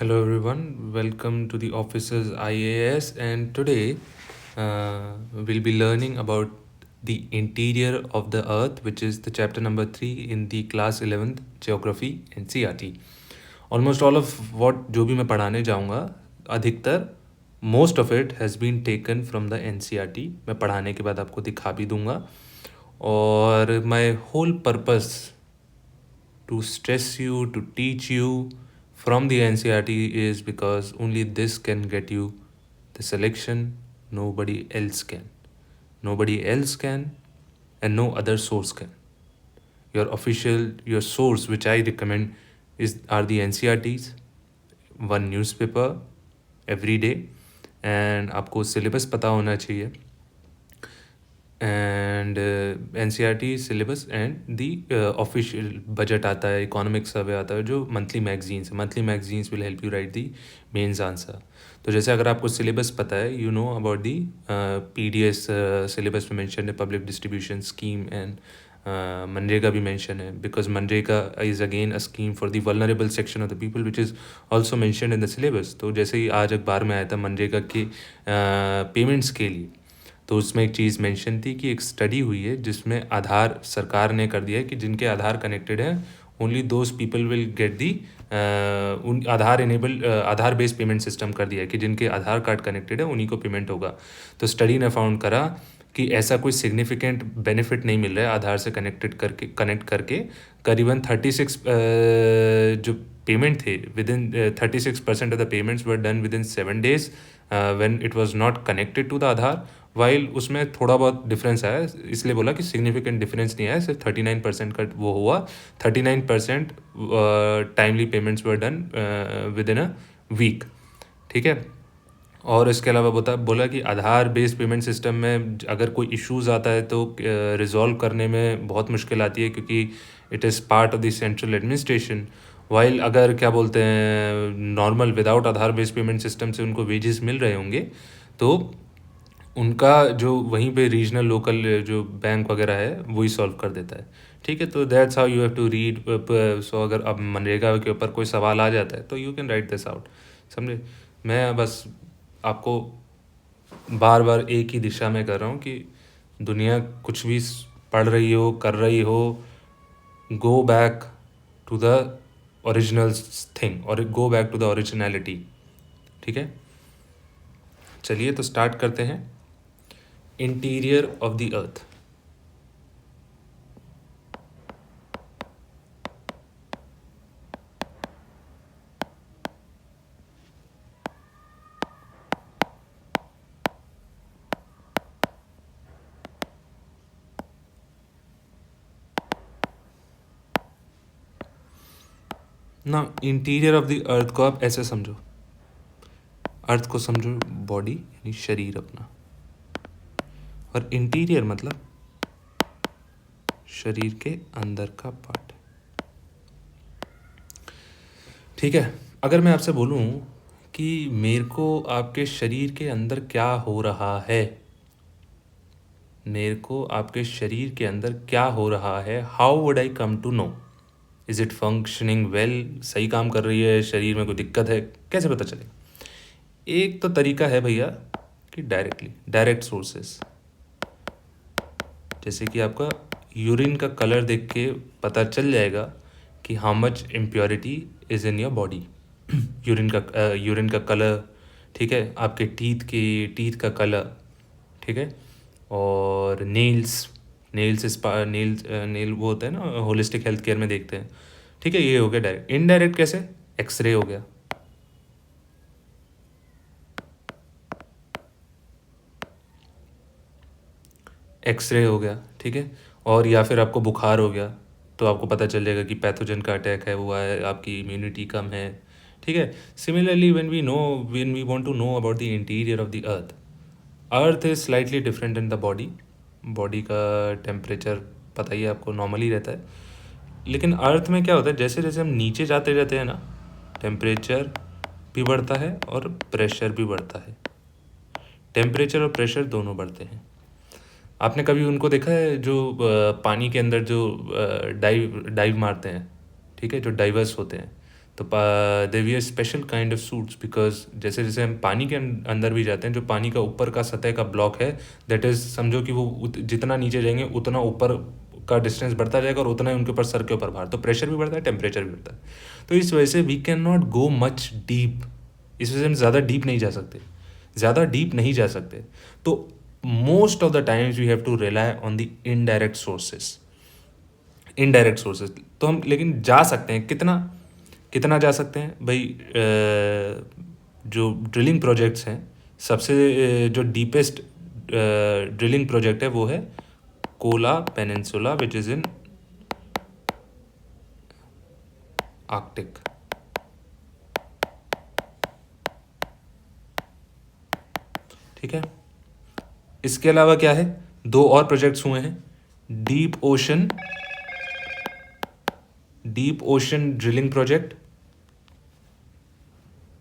Hello everyone, welcome to the Officers IAS, and today we'll be learning about the interior of the earth, which is the chapter number 3 in the class 11th geography NCERT. Almost all of what जो भी मैं पढ़ाने जाऊँगा अधिकतर most of it has been taken from the NCERT. मैं पढ़ाने के बाद आपको दिखा भी दूंगा और my whole purpose to stress you, to teach you from the NCERT is because only this can get you the selection, nobody else can. Nobody else can, and no other source can. Your source, which I recommend, are the NCERTs, one newspaper every day, and आपको syllabus पता होना चाहिए. And NCERT syllabus and the official budget आता है, economic survey आता है, जो monthly magazines will help you write the mains answer. तो जैसे अगर आपको syllabus पता है, you know about the PDS syllabus में mention है, public distribution scheme, and MNREGA भी mention है, because MNREGA is again a scheme for the vulnerable section of the people, which is also mentioned in the syllabus. तो जैसे ही आज अखबार में आया था मनरेगा के पेमेंट्स के लिए, तो उसमें एक चीज़ मेंशन थी कि एक स्टडी हुई है जिसमें आधार सरकार ने कर दिया है कि जिनके आधार कनेक्टेड है only those people will get the उन आधार बेस्ड पेमेंट सिस्टम कर दिया है कि जिनके आधार कार्ड कनेक्टेड है उन्हीं को पेमेंट होगा. तो स्टडी ने फाउंड करा कि ऐसा कोई सिग्निफिकेंट बेनिफिट नहीं मिल रहा है आधार से कनेक्ट करके करीबन 36 जो पेमेंट थे within 36% of the payments were done within 7 days when it was not connected to the Aadhaar. While उसमें थोड़ा बहुत डिफरेंस आया, इसलिए बोला कि सिग्निफिकेंट डिफरेंस नहीं आया, सिर्फ 39% का वो हुआ. 39% timely payments were done within a week. ठीक है. और इसके अलावा बोला कि आधार बेस्ड पेमेंट सिस्टम में अगर कोई इश्यूज़ आता है तो रिजॉल्व करने में बहुत मुश्किल आती है क्योंकि it is part of the central administration. While अगर क्या बोलते हैं नॉर्मल विदाउट आधार बेस्ड पेमेंट सिस्टम से उनको वेजेस मिल रहे होंगे तो उनका जो वहीं पे रीजनल लोकल जो बैंक वगैरह है वही सॉल्व कर देता है. ठीक है. तो that's how you have to read. So अगर अब मनरेगा के ऊपर कोई सवाल आ जाता है तो you can write this out. समझे. मैं बस आपको बार बार एक ही दिशा में कर रहा हूँ कि दुनिया कुछ भी पढ़ रही हो कर रही हो, go back to the original thing और go back to the originality. ठीक है. चलिए तो स्टार्ट करते हैं. Interior of the earth. ना इंटीरियर ऑफ द अर्थ को आप ऐसे समझो, अर्थ को समझो बॉडी यानी शरीर अपना, और इंटीरियर मतलब शरीर के अंदर का पार्ट. ठीक है. अगर मैं आपसे बोलूं कि मेरे को आपके शरीर के अंदर क्या हो रहा है, मेरे को आपके शरीर के अंदर क्या हो रहा है, how would I come to know? Is it functioning well? सही काम कर रही है, शरीर में कोई दिक्कत है, कैसे पता चले? एक तो तरीका है भैया कि डायरेक्ट सोर्सेस. जैसे कि आपका यूरिन का कलर देख के पता चल जाएगा कि how much impurity is in your body. Urine का कलर. ठीक है. आपके टीथ का कलर. ठीक है. और नेल वो होता है ना, होलिस्टिक हेल्थ केयर में देखते हैं. ठीक है. ये हो गया डायरेक्ट. इनडायरेक्ट कैसे? एक्सरे हो गया. एक्सरे हो गया. ठीक है. और या फिर आपको बुखार हो गया तो आपको पता चल जाएगा कि पैथोजन का अटैक है हुआ है, आपकी इम्यूनिटी कम है. ठीक है. Similarly when we want to know about the interior of the earth is slightly different in the body का टेम्परेचर पता ही है आपको, नॉर्मली रहता है. लेकिन अर्थ में क्या होता है, जैसे जैसे हम नीचे जाते रहते हैं ना, टेम्परेचर भी बढ़ता है और प्रेशर भी बढ़ता है. टेम्परेचर और प्रेशर दोनों बढ़ते हैं. आपने कभी उनको देखा है जो पानी के अंदर जो डाइव मारते हैं. ठीक है. जो डाइवर्स होते हैं, तो they wear special kind of suits because जैसे जैसे हम पानी के अंदर भी जाते हैं, जो पानी का ऊपर का सतह का ब्लॉक है, दैट इज़ समझो कि वो जितना नीचे जाएंगे उतना ऊपर का डिस्टेंस बढ़ता जाएगा और उतना ही उनके ऊपर सर के ऊपर भार, तो प्रेशर भी बढ़ता है, टेम्परेचर भी बढ़ता है। तो इस वजह से we can not go much deep, इस वजह से हम ज़्यादा डीप नहीं जा सकते, ज़्यादा डीप नहीं जा सकते। तो most of the times we have to rely on the indirect sources, indirect sources. तो हम लेकिन जा सकते हैं, कितना कितना जा सकते हैं भाई? जो ड्रिलिंग प्रोजेक्ट्स हैं, सबसे जो डीपेस्ट ड्रिलिंग प्रोजेक्ट है वो है Kola peninsula which is in Arctic. ठीक है, इसके अलावा क्या है, दो और प्रोजेक्ट्स हुए हैं, deep ocean drilling project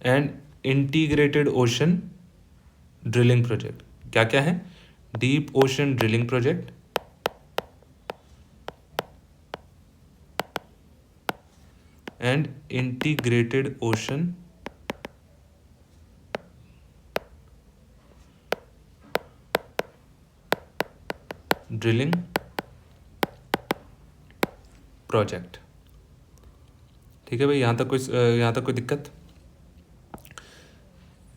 and integrated ocean drilling project. क्या क्या है? Deep ocean drilling project and integrated ocean drilling project. ठीक है भाई, यहाँ तक कोई दिक्कत?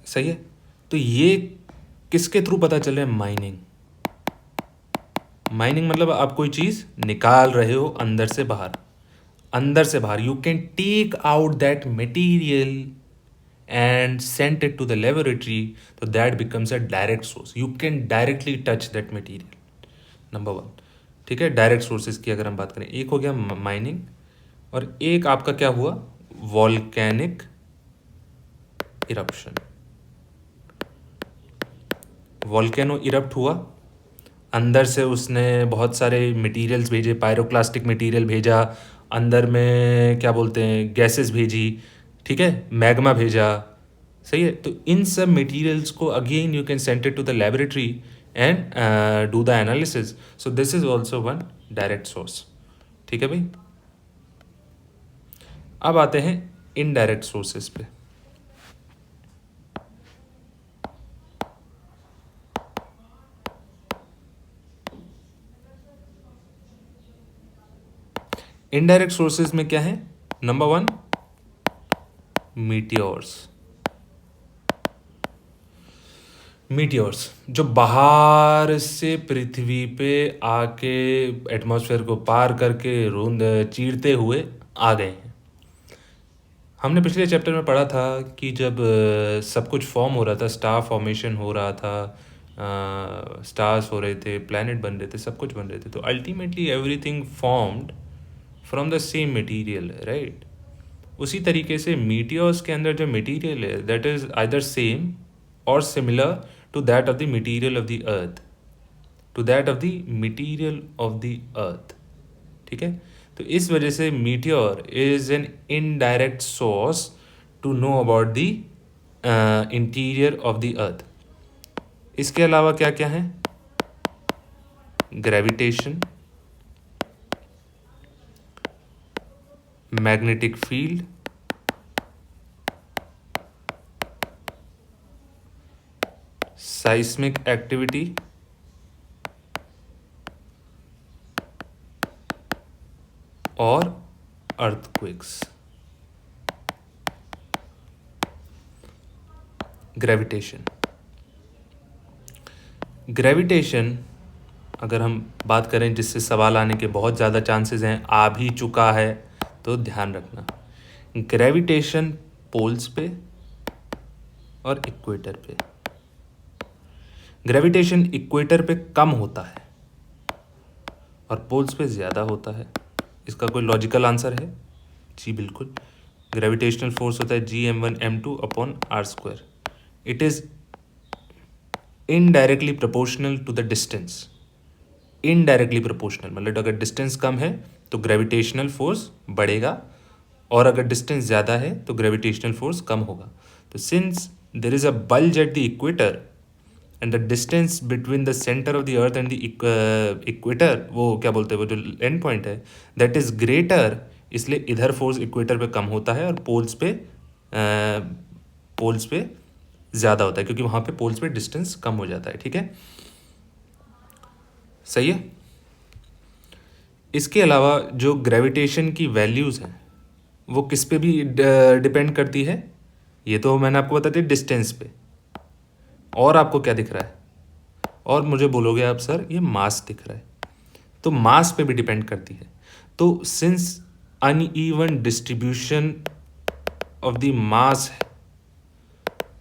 सही है। तो ये किसके थ्रू पता चल रहा है? माइनिंग मतलब आप कोई चीज़ निकाल रहे हो अंदर से बाहर, you can take out that material and sent it to the laboratory, so that becomes a direct source. You can directly touch that material. Number 1। ठीक है, डायरेक्ट सोर्सेज की अगर हम बात करें, एक हो गया माइनिंग और एक आपका क्या हुआ? Volcanic eruption. वॉल्केनो इरप्ट हुआ, अंदर से उसने बहुत सारे मटेरियल्स भेजे, पायरोक्लास्टिक मटेरियल भेजा, अंदर में क्या बोलते हैं गैसेस भेजी, ठीक है, मैग्मा भेजा। सही है। तो इन सब मटेरियल्स को again you can send it to the laboratory and do the analysis. So this is also one direct source. ठीक है भाई। अब आते हैं इनडायरेक्ट सोर्सेज पे। इनडायरेक्ट सोर्सेज में क्या है? नंबर 1, मीटियोर्स जो बाहर से पृथ्वी पे आके एटमॉस्फेयर को पार करके रोंद चीरते हुए आ गए हैं। हमने पिछले चैप्टर में पढ़ा था कि जब सब कुछ फॉर्म हो रहा था, स्टार फॉर्मेशन हो रहा था, स्टार्स हो रहे थे, प्लैनेट बन रहे थे, सब कुछ बन रहे थे, तो ultimately everything formed from the same material, right? उसी तरीके से मीटियोर्स के अंदर जो मटेरियल है दैट इज आइदर सेम और similar to that of the material of the earth, ठीक है। तो इस वजह से meteor is an indirect source to know about the interior of the earth. इसके अलावा क्या क्या है? Gravitation, magnetic field, seismic activity, और earthquakes। ग्रेविटेशन अगर हम बात करें, जिससे सवाल आने के बहुत ज़्यादा चांसेस हैं, आ भी चुका है, तो ध्यान रखना। ग्रेविटेशन पोल्स पे और इक्वेटर पे, ग्रेविटेशन इक्वेटर पे कम होता है और पोल्स पे ज़्यादा होता है। इसका कोई लॉजिकल आंसर है? जी बिल्कुल। ग्रेविटेशनल फोर्स होता है Gm1m2 upon r²। It is indirectly proportional to the distance. Indirectly proportional मतलब अगर डिस्टेंस कम है तो ग्रेविटेशनल फोर्स बढ़ेगा, और अगर डिस्टेंस ज़्यादा है तो ग्रेविटेशनल फोर्स कम होगा। तो since there is a bulge at the equator and the distance between the centre of the earth and the equator, वो क्या बोलते हैं, वो जो एंड पॉइंट है, दैट इज़ ग्रेटर इसलिए इधर फोर्स इक्वेटर पे कम होता है और पोल्स पे ज़्यादा होता है, क्योंकि वहाँ पे पोल्स पे डिस्टेंस कम हो जाता है। ठीक है, सही है। इसके अलावा जो ग्रेविटेशन की वैल्यूज़ हैं वो किस पे भी डिपेंड करती है, ये तो मैंने आपको बता दिया डिस्टेंस पे। और आपको क्या दिख रहा है, और मुझे बोलोगे आप सर ये मास दिख रहा है, तो मास पे भी डिपेंड करती है। तो since uneven distribution of the mass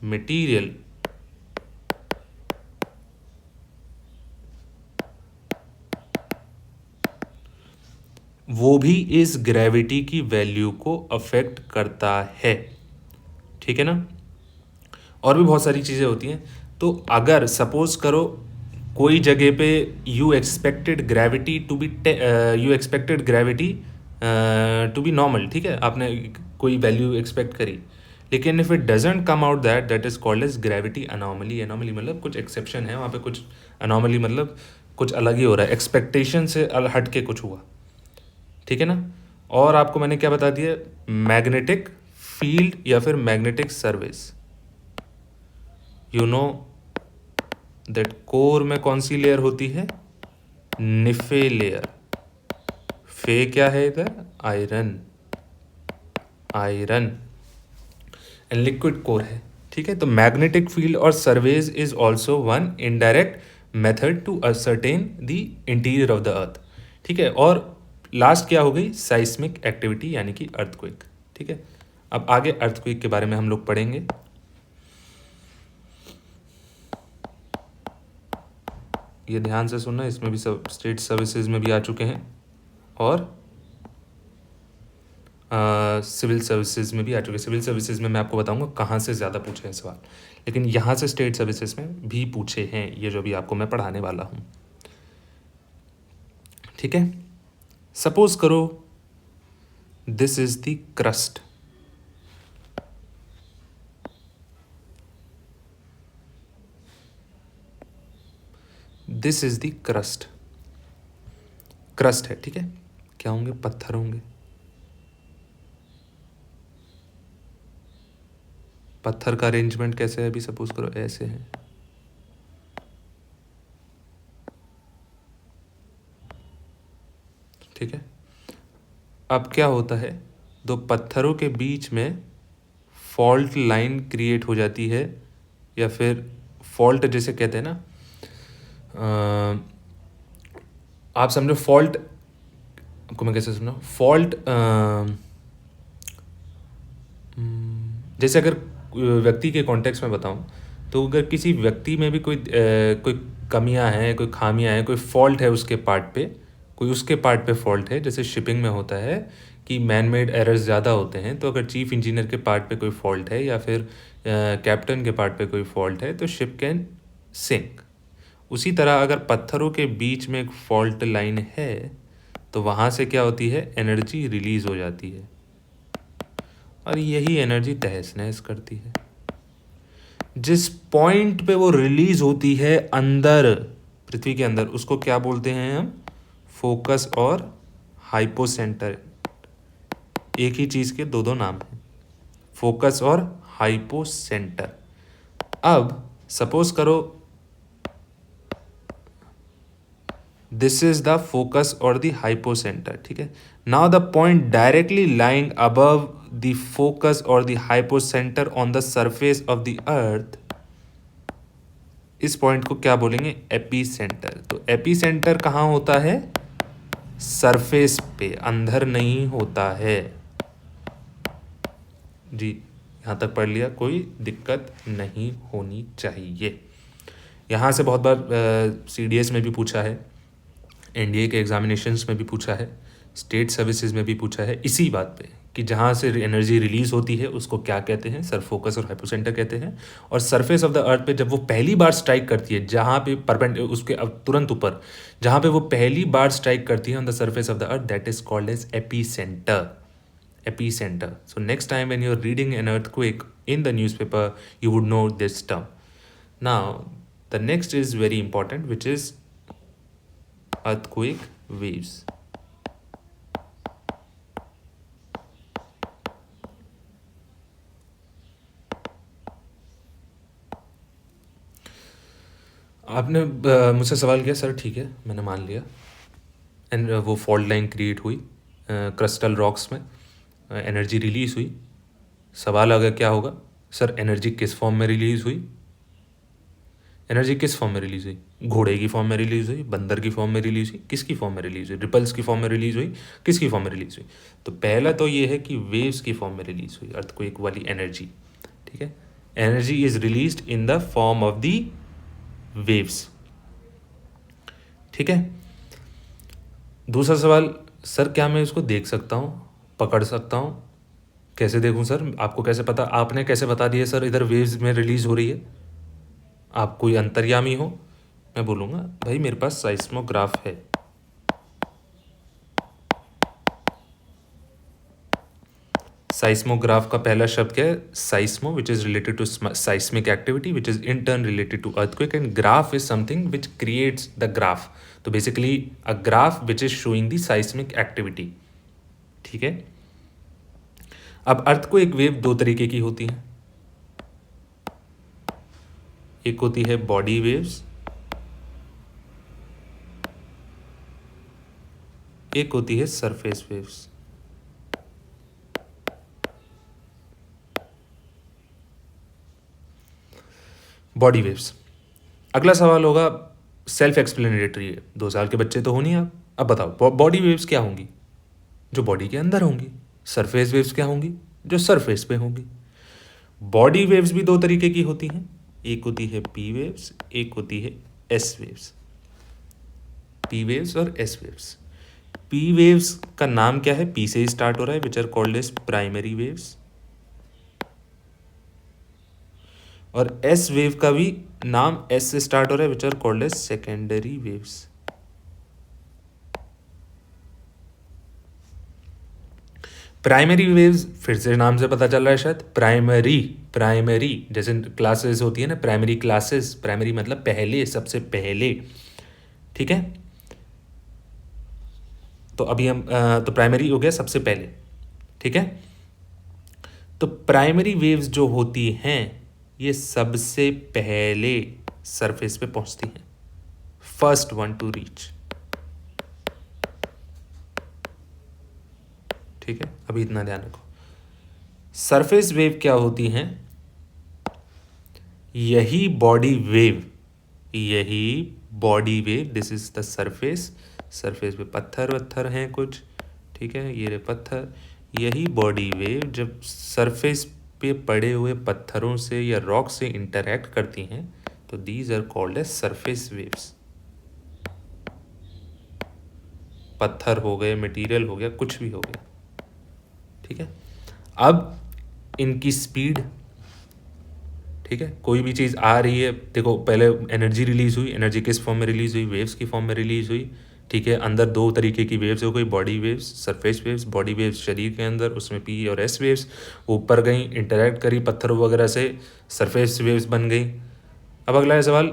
material वो भी इस ग्रेविटी की वैल्यू को अफेक्ट करता है। ठीक है ना, और भी बहुत सारी चीज़ें होती हैं। तो अगर सपोज करो कोई जगह पे you expected gravity to be normal, ठीक है, आपने कोई वैल्यू एक्सपेक्ट करी, लेकिन if it doesn't come out that is called as gravity anomaly. Anomaly मतलब कुछ एक्सेप्शन है वहाँ पे, कुछ अनोमली मतलब कुछ अलग ही हो रहा है, एक्सपेक्टेशन से हट के कुछ हुआ। ठीक है ना, और आपको मैंने क्या बता दिया, मैग्नेटिक फील्ड या फिर magnetic service. You know that core में कौन सी लेयर होती है, निफे लेयर। फे क्या है इधर, iron, iron and liquid core है। ठीक है, तो मैग्नेटिक फील्ड और surveys is also one indirect method to ascertain the interior of the earth. ठीक है, और लास्ट क्या हो गई, साइस्मिक एक्टिविटी यानी कि अर्थक्वेक। ठीक है, अब आगे अर्थक्वेक के बारे में हम लोग पढ़ेंगे। ये ध्यान से सुनना, इसमें भी सब स्टेट सर्विसेज में भी आ चुके हैं और सिविल सर्विसेज में भी आ चुके हैं। सिविल सर्विसेज में मैं आपको बताऊंगा कहाँ से ज़्यादा पूछे हैं सवाल, लेकिन यहाँ से स्टेट सर्विसेज में भी पूछे हैं ये जो भी आपको मैं पढ़ाने वाला हूँ। ठीक है, सपोज करो this is the crust, this is the crust, crust है। ठीक है, क्या होंगे, पत्थर होंगे, पत्थर का अरेंजमेंट कैसे है, अभी सपोज करो ऐसे है। ठीक है, अब क्या होता है, दो पत्थरों के बीच में फॉल्ट लाइन क्रिएट हो जाती है, या फिर फॉल्ट जैसे कहते हैं ना, आप समझो फॉल्ट, आपको मैं कैसे समझाऊं, फॉल्ट जैसे अगर व्यक्ति के कॉन्टेक्स्ट में बताऊं, तो अगर किसी व्यक्ति में भी कोई कमियां हैं, कोई खामियां हैं, कोई फॉल्ट है उसके पार्ट पे, कोई उसके पार्ट पे फॉल्ट है, जैसे शिपिंग में होता है कि मैन मेड एरर्स ज़्यादा होते हैं, तो अगर चीफ इंजीनियर के पार्ट पे कोई फॉल्ट है या फिर कैप्टन के पार्ट पे कोई फॉल्ट है, तो शिप कैन सिंक। उसी तरह अगर पत्थरों के बीच में एक फॉल्ट लाइन है, तो वहाँ से क्या होती है, एनर्जी रिलीज़ हो जाती है, और यही एनर्जी तहस नहस करती है। जिस पॉइंट पे वो रिलीज होती है अंदर, पृथ्वी के अंदर, उसको क्या बोलते हैं हम, फोकस और हाइपोसेंटर। एक ही चीज़ के दो दो नाम हैं, फोकस और हाइपोसेंटर। अब सपोज करो दिस इज द फोकस और द हाइपोसेंटर। ठीक है, now the point directly lying above the focus और the hypocentre on the surface of the earth, इस पॉइंट को क्या बोलेंगे, एपीसेंटर। तो एपीसेंटर कहाँ होता है, सरफेस पे, अंदर नहीं होता है। जी, यहाँ तक पढ़ लिया, कोई दिक्कत नहीं होनी चाहिए। यहाँ से बहुत बार CDS में भी पूछा है, NDA के एग्जामिनेशंस में भी पूछा है, स्टेट सर्विसेज में भी पूछा है, इसी बात पे कि जहाँ से एनर्जी रिलीज होती है उसको क्या कहते हैं, सर फोकस और हाइपोसेंटर कहते हैं। और सरफेस ऑफ द अर्थ पे जब वो पहली बार स्ट्राइक करती है, जहाँ पे उसके अब तुरंत ऊपर जहाँ पे वो पहली बार स्ट्राइक करती है on the surface of the earth, that is called as epicentre, epicentre. So next time when you are reading an earthquake in the newspaper, you would know this term. Now the next is very important, which is earthquake waves. आपने मुझसे सवाल किया sir, ठीक है मैंने मान लिया, and वो फॉल्ट लाइन क्रिएट हुई क्रिस्टल रॉक्स में, एनर्जी रिलीज हुई। सवाल अगर क्या होगा, सर एनर्जी किस फॉर्म में रिलीज हुई? एनर्जी किस फॉर्म में रिलीज हुई? घोड़े की फॉर्म में रिलीज हुई, बंदर की फॉर्म में रिलीज हुई, किसकी फॉर्म में रिलीज हुई? रिपल्स की फॉर्म में रिलीज हुई, किसकी फॉर्म में रिलीज हुई? तो पहला तो ये है कि वेव्स की फॉर्म में रिलीज हुई अर्थक्वेक वाली एनर्जी। ठीक है, energy is released in the form of the waves. ठीक है, दूसरा सवाल, सर क्या मैं इसको देख सकता हूँ, पकड़ सकता हूँ? कैसे देखूँ सर? आपको कैसे पता, आपने कैसे बता दिया सर इधर वेव्स में रिलीज हो रही है? आप कोई अंतर्यामी हो? मैं बोलूँगा भाई मेरे पास साइस्मोग्राफ है। साइस्मोग्राफ का पहला शब्द क्या है? Seismo, which is related to seismic activity, which is in turn related to earthquake, and graph is something which creates the graph. तो basically a graph which is showing the seismic activity. ठीक है, अब earthquake wave दो तरीके की होती है, एक होती है बॉडी वेव्स, एक होती है सरफेस वेव्स। Body waves. अगला सवाल होगा, सेल्फ एक्सप्लेनेटरी है, 2 साल के बच्चे तो हो नहीं आप, अब बताओ बॉडी वेव्स क्या होंगी? जो बॉडी के अंदर होंगी। सरफेस वेव्स क्या होंगी? जो सरफेस पे होंगी। बॉडी वेव्स भी दो तरीके की होती हैं, एक होती है पी वेव्स, एक होती है एस वेव्स। पी वेव्स और एस वेव्स। पी वेव्स का नाम क्या है? पी से स्टार्ट हो रहा है, which are called as primary waves. और एस वेव का भी नाम एस से स्टार्ट हो रहा है, which are called as secondary waves. Primary waves, फिर से नाम से पता चल रहा है शायद, प्राइमरी, प्राइमरी जैसे क्लासेस होती है ना, प्राइमरी क्लासेस, प्राइमरी मतलब पहले, सबसे पहले। ठीक है, तो अभी हम तो प्राइमरी हो गया सबसे पहले। ठीक है, तो प्राइमरी वेव्स जो होती हैं ये सबसे पहले सरफेस पे पहुंचती हैं, फर्स्ट वन टू रीच। ठीक है, अभी इतना ध्यान रखो। सरफेस वेव क्या होती हैं? यही बॉडी वेव, यही body wave, this is the surface. Surface पे पत्थर वत्थर हैं कुछ, ठीक है, ये रहे पत्थर। यही बॉडी वेव जब सरफेस पे पड़े हुए पत्थरों से या रॉक से इंटरैक्ट करती हैं तो these are called as surface waves. पत्थर हो गए, मटेरियल हो गया, कुछ भी हो गया। ठीक है, अब इनकी स्पीड, ठीक है, कोई भी चीज़ आ रही है, देखो पहले एनर्जी रिलीज हुई, एनर्जी किस फॉर्म में रिलीज हुई? वेव्स की फॉर्म में रिलीज हुई। ठीक है, अंदर दो तरीके की वेव्स हो गई, body waves, surface waves. Body waves शरीर के अंदर, उसमें पी और एस वेव्स, ऊपर गई, इंटरैक्ट करी पत्थरों वगैरह से, सरफेस वेव्स बन गई। अब अगला है सवाल,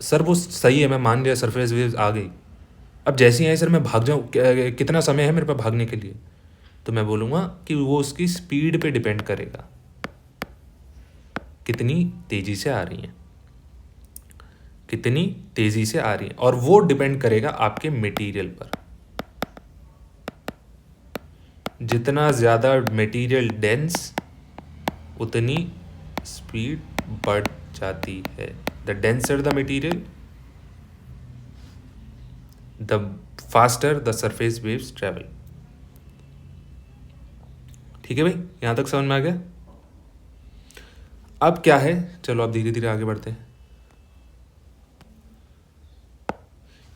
सर वो सही है, मैं मान लिया सरफेस वेव्स आ गई, अब जैसे ही आई सर मैं भाग जाऊँ, कितना समय है मेरे पास भागने के लिए? तो मैं बोलूँगा कि वो उसकी स्पीड पे डिपेंड करेगा, कितनी तेज़ी से आ रही हैं, कितनी तेज़ी से आ रही हैं, और वो डिपेंड करेगा आपके मटेरियल पर। जितना ज़्यादा मटेरियल डेंस उतनी स्पीड बढ़ जाती है। The denser the material the faster the surface waves travel. ठीक है भाई, यहाँ तक समझ में आ गया? अब क्या है, चलो अब धीरे धीरे आगे बढ़ते हैं।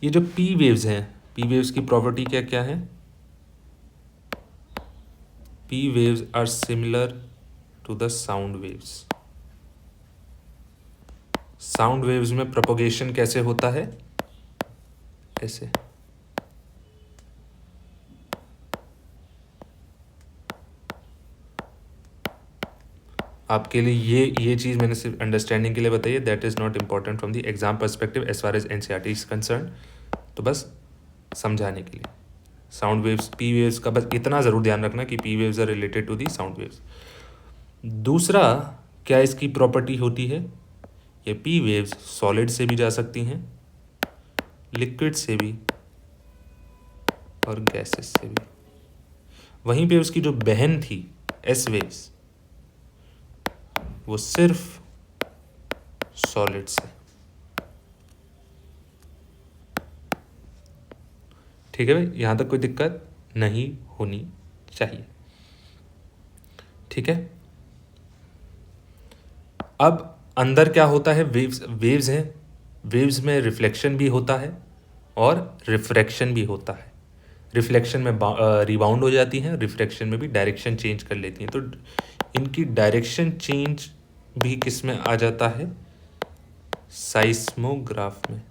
ये जो पी वेव्स हैं, पी वेव्स की प्रॉपर्टी क्या क्या है? P waves are similar to the sound waves. Sound waves में प्रोपोगेशन कैसे होता है? ऐसे। आपके लिए ये चीज़ मैंने सिर्फ अंडरस्टैंडिंग के लिए बताई है, that is not important from the exam perspective as far as NCERT is concern. तो बस समझाने के लिए, साउंड वेव्स, पी वेव्स का बस इतना ज़रूर ध्यान रखना कि P waves are related to the sound waves. दूसरा क्या इसकी प्रॉपर्टी होती है? ये पी वेव्स सॉलिड से भी जा सकती हैं, लिक्विड से भी और गैसेस से भी। वहीं पे उसकी जो बहन थी एस वेव्स, वो सिर्फ सॉलिड से। ठीक है भाई, यहाँ तक कोई दिक्कत नहीं होनी चाहिए। ठीक है, अब अंदर क्या होता है, वेव्स हैं, वेव्स में रिफ्लेक्शन भी होता है और रिफ्रैक्शन भी होता है। रिफ्लेक्शन में रिबाउंड हो जाती हैं, रिफ्रैक्शन में भी डायरेक्शन चेंज कर लेती हैं। तो इनकी डायरेक्शन चेंज भी किस में आ जाता है, साइस्मोग्राफ में।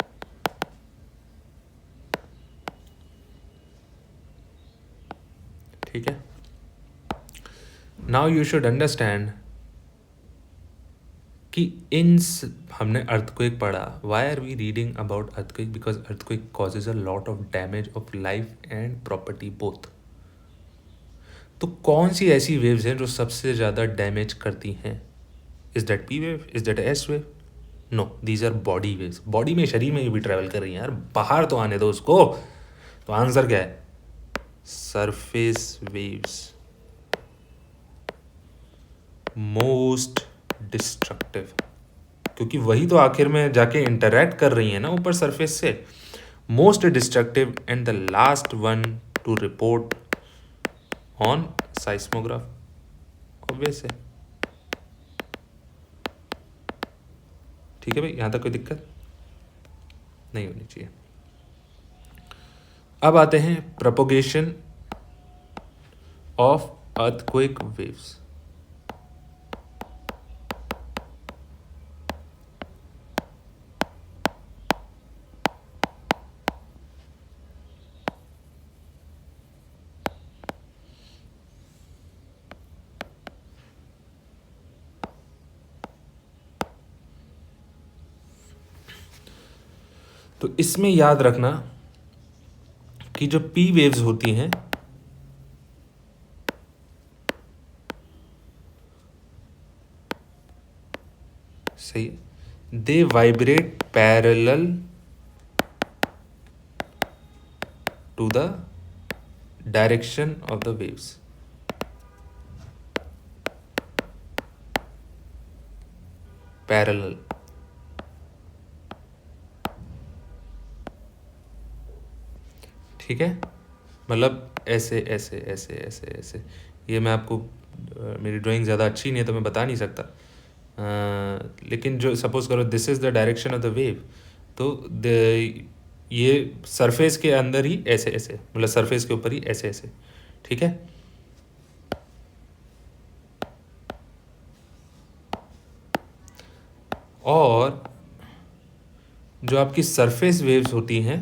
ठीक है, नाउ यू शुड अंडरस्टैंड कि हमने अर्थक्वेक पढ़ा। Why are we reading about earthquake? Because earthquake causes a lot of damage of life and property both. तो कौन सी ऐसी वेव्स हैं जो सबसे ज़्यादा डैमेज करती हैं? Is that P wave, is that S wave? No, these are body waves. Body में, शरीर में भी ट्रैवल कर रही हैं यार, बाहर तो आने दो उसको। तो आंसर क्या है, सरफेस वेव्स, मोस्ट डिस्ट्रक्टिव, क्योंकि वही तो आखिर में जाके इंटरैक्ट कर रही है ना ऊपर सरफेस से। Most destructive and the last one to report on seismograph, obvious है। ठीक है भाई, यहां तक कोई दिक्कत नहीं होनी चाहिए। अब आते हैं प्रोपोगेशन ऑफ अर्थक्वेक वेव्स। तो इसमें याद रखना कि जो पी वेव्स होती हैं, सही, they vibrate parallel to the direction of the waves. Parallel, ठीक है, मतलब ऐसे ऐसे ऐसे ऐसे ऐसे। ये मैं आपको मेरी ड्राइंग ज़्यादा अच्छी नहीं है तो मैं बता नहीं सकता, लेकिन जो सपोज करो this is the direction of the wave, तो ये सरफेस के अंदर ही ऐसे ऐसे, मतलब सरफेस के ऊपर ही ऐसे ऐसे। ठीक है, और जो आपकी सरफेस वेव्स होती हैं,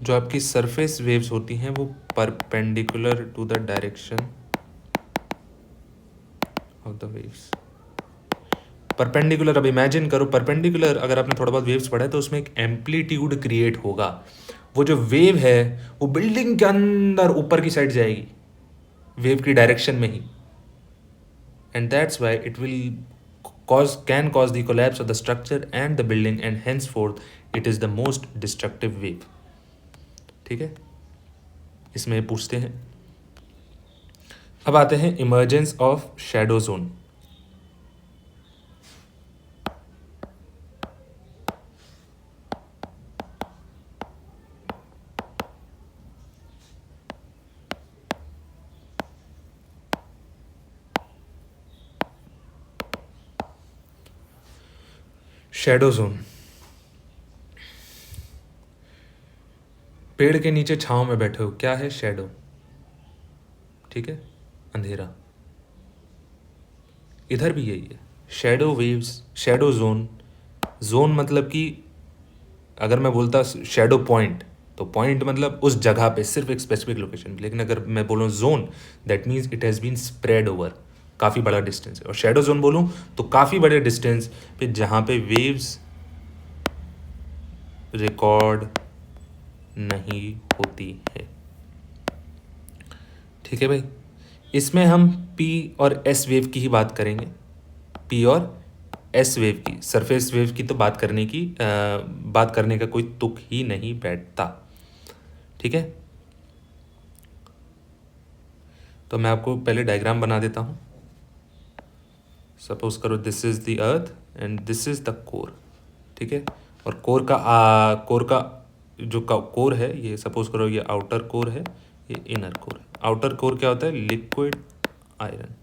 जो आपकी सरफेस वेव्स होती हैं वो perpendicular to the direction of the waves. Perpendicular, अब इमेजिन करो परपेंडिकुलर, अगर आपने थोड़ा बहुत वेव्स पढ़ा है तो उसमें एक एम्पलीट्यूड क्रिएट होगा। वो जो वेव है वो बिल्डिंग के अंदर ऊपर की साइड जाएगी, वेव की डायरेक्शन में ही, and that's why it will can cause the collapse of the structure and the building, and henceforth it is the most destructive wave। ठीक है, इसमें पूछते हैं। अब आते हैं emergence of shadow zone. Shadow zone, पेड़ के नीचे छांव में बैठे हो, क्या है, शैडो। ठीक है, अंधेरा। इधर भी यही है, shadow waves, shadow zone. Zone मतलब कि अगर मैं बोलता शैडो पॉइंट, तो पॉइंट मतलब उस जगह पे सिर्फ एक स्पेसिफिक लोकेशन, लेकिन अगर मैं बोलूँ zone, that means it has been spread over, काफ़ी बड़ा डिस्टेंस है। और शैडो जोन बोलूँ तो काफ़ी बड़े डिस्टेंस पे जहाँ पे वेव्स रिकॉर्ड नहीं होती है। ठीक है भाई, इसमें हम पी और एस वेव की ही बात करेंगे। पी और एस वेव की, सरफेस वेव की तो बात करने का कोई तुक ही नहीं बैठता। ठीक है, तो मैं आपको पहले डायग्राम बना देता हूँ। सपोज करो this is the earth and this is the core. ठीक है, और कोर का जो कोर है, ये सपोज करो ये आउटर कोर है, ये इनर कोर है। आउटर कोर क्या होता है? Liquid iron.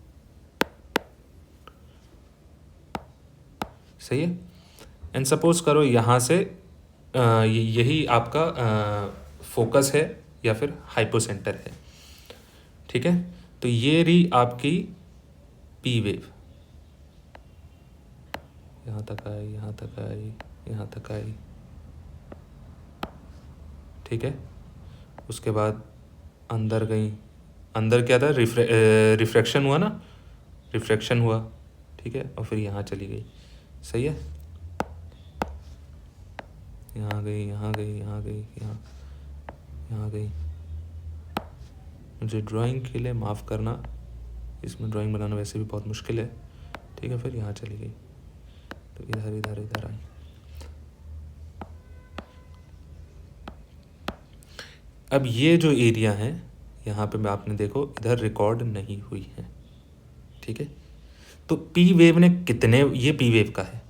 सही है। एंड सपोज करो यहाँ से यही आपका फोकस है या फिर हाइपोसेंटर है। ठीक है, तो ये रही आपकी पी वेव। यहाँ तक आई, यहाँ तक आई, यहाँ तक आई। ठीक है, उसके बाद अंदर गई। अंदर क्या था? रिफ्रैक्शन हुआ ना, रिफ्रैक्शन हुआ। ठीक है, और फिर यहाँ चली गई। सही है, यहाँ गई, यहाँ गई, यहाँ गई, यहाँ गई। मुझे ड्राइंग के लिए माफ़ करना, इसमें ड्राइंग बनाना वैसे भी बहुत मुश्किल है। ठीक है, फिर यहाँ चली गई, तो इधर इधर इधर आई। अब ये जो एरिया है यहाँ पे आपने देखो इधर रिकॉर्ड नहीं हुई है। ठीक है, तो पी वेव ने कितने, ये पी वेव का है,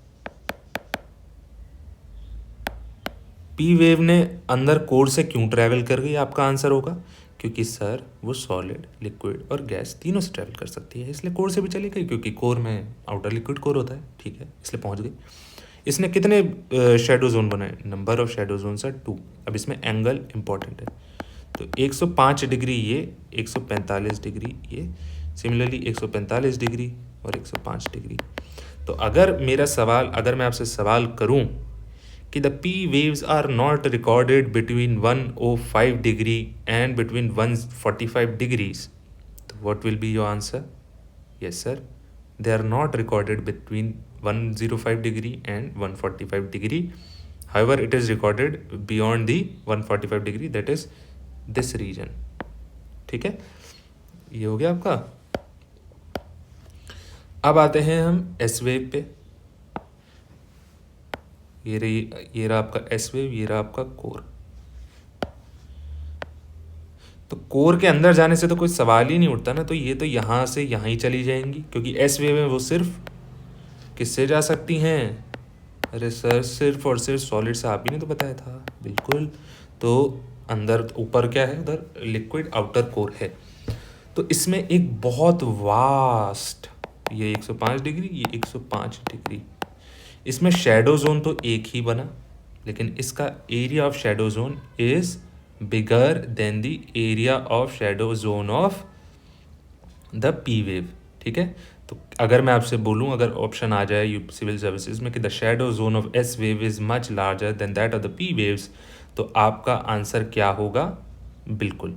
पी वेव ने अंदर कोर से क्यों ट्रैवल कर गई? आपका आंसर होगा क्योंकि सर वो सॉलिड, लिक्विड और गैस तीनों से ट्रैवल कर सकती है, इसलिए कोर से भी चली गई, क्योंकि कोर में आउटर लिक्विड कोर होता है। ठीक है, इसलिए पहुंच गई। इसने कितने शेडो जोन बनाए? Number of shadow zones are 2। अब इसमें एंगल इंपॉर्टेंट है, तो 105 डिग्री ये, 145 डिग्री ये, सिमिलरली 145 डिग्री और 105 डिग्री। तो अगर मैं आपसे सवाल करूं कि the P waves are not recorded between 105 degree and between 145 degrees, तो what will be your answer? Yes sir, they are not recorded between 105 degree and 145 degree. However, it is recorded beyond the 145 degree, that is this region. ठीक है, ये हो गया आपका। अब आते हैं हम एस वेव पे। ये रहा आपका एस वेव, ये रहा आपका कोर। तो कोर के अंदर जाने से तो कोई सवाल ही नहीं उठता ना, तो ये तो यहाँ से यहाँ ही चली जाएंगी, क्योंकि एस वेव में वो सिर्फ किससे जा सकती हैं? अरे सर, सिर्फ और सिर्फ सॉलिड से, आप ही ने तो बताया था। बिल्कुल, तो अंदर ऊपर क्या है? उधर लिक्विड आउटर कोर है। तो इसमें एक बहुत वास्ट, ये 105 डिग्री, ये 105 डिग्री, इसमें शेडो जोन तो एक ही बना, लेकिन इसका area of shadow zone is bigger than the area of shadow zone of the P wave. ठीक है, तो अगर मैं आपसे बोलूं, अगर ऑप्शन आ जाए यू सिविल सर्विसेज में कि the shadow zone of S wave is much larger than that of the P waves, तो आपका आंसर क्या होगा? बिल्कुल।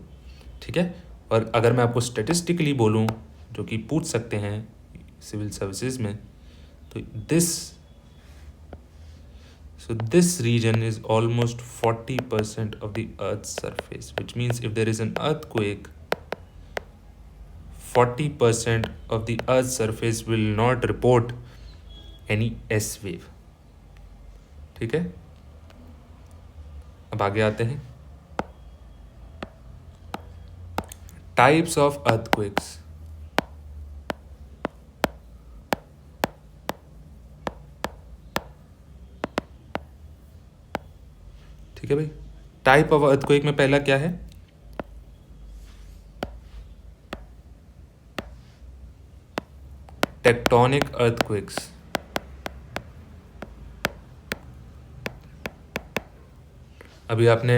ठीक है, और अगर मैं आपको स्टेटिस्टिकली बोलूं, जो कि पूछ सकते हैं सिविल सर्विसेज में, तो this region is almost 40% of the Earth's surface, which means if there is an earthquake, 40% of the Earth's surface will not report any S wave. ठीक है, अब आगे आते हैं टाइप्स ऑफ अर्थक्वेक्स। ठीक है भाई, टाइप ऑफ अर्थक्वेक में पहला क्या है? Tectonic earthquakes. अभी आपने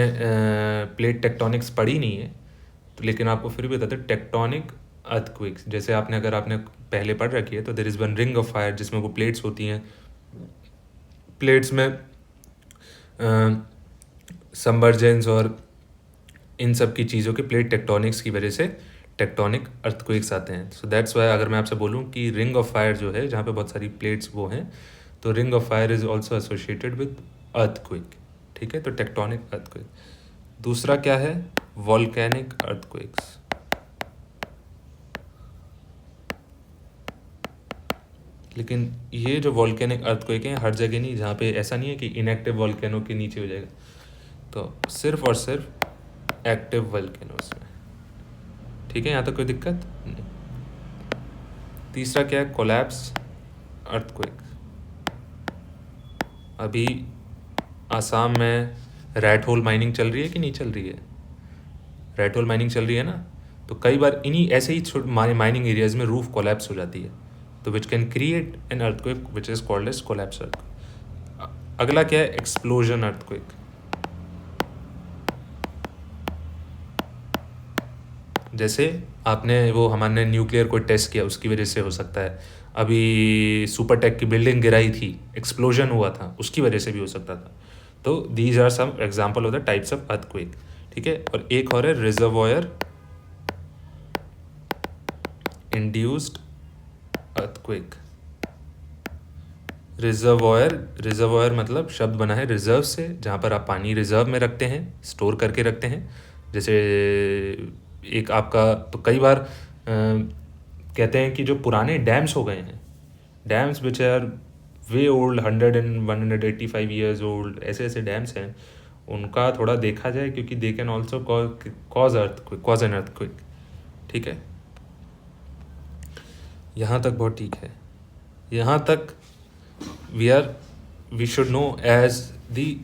प्लेट टेक्टोनिक्स पढ़ी नहीं है, तो लेकिन आपको फिर भी बताते टेक्टोनिक अर्थक्वेक्स। जैसे अगर आपने पहले पढ़ रखी है, तो there is one ring of fire, जिसमें वो प्लेट्स होती हैं, प्लेट्स में सबमर्जेंस और इन सब की चीज़ों के प्लेट टेक्टोनिक्स की वजह से टेक्टोनिक अर्थक्वेक्स आते हैं। सो दैट्स वाई अगर मैं आपसे बोलूँ कि रिंग ऑफ फायर जो है, जहाँ पे बहुत सारी प्लेट्स वो हैं, तो ring of fire is also associated with earthquake. ठीक है, तो टेक्टोनिक अर्थक्वेक। दूसरा क्या है? Volcanic earthquakes. लेकिन ये जो वॉल्केनिक अर्थक्वेक है हर जगह नहीं, जहाँ पे ऐसा नहीं है कि इनएक्टिव वॉल्केनो के नीचे हो जाएगा, तो सिर्फ और सिर्फ एक्टिव वॉल्केनोस में। ठीक है, यहाँ तक कोई दिक्कत नहीं। तीसरा क्या है, कोलैप्स अर्थक्वेक। अभी आसाम में रैट होल माइनिंग चल रही है कि नहीं चल रही है? रैट होल माइनिंग चल रही है ना, तो कई बार इन्हीं ऐसे ही माइनिंग एरियाज में रूफ कोलैप्स हो जाती है, तो which can create an earthquake which is called as collapse earthquake. अगला क्या है, एक्सप्लोजन अर्थक्वेक। जैसे आपने वो हमारे न्यूक्लियर को टेस्ट किया, उसकी वजह से हो सकता है। अभी सुपर टेक की बिल्डिंग गिराई थी, एक्सप्लोजन हुआ था, उसकी वजह से भी हो सकता था। तो these are some example of the types of earthquake. ठीक है, और एक और है रिजर्वॉयर इंड्यूस्ड अर्थक्वेक। रिजर्वॉयर मतलब शब्द बना है रिजर्व से, जहाँ पर आप पानी रिजर्व में रखते हैं, स्टोर करके रखते हैं। जैसे एक आपका, तो कई बार कहते हैं कि जो पुराने डैम्स हो गए हैं, dams which are way old, 100 and 185 years old, ऐसे ऐसे डैम्स हैं, उनका थोड़ा देखा जाए, क्योंकि they can also cause an earthquake. ठीक है, यहाँ तक बहुत ठीक है। यहाँ तक we should know as the,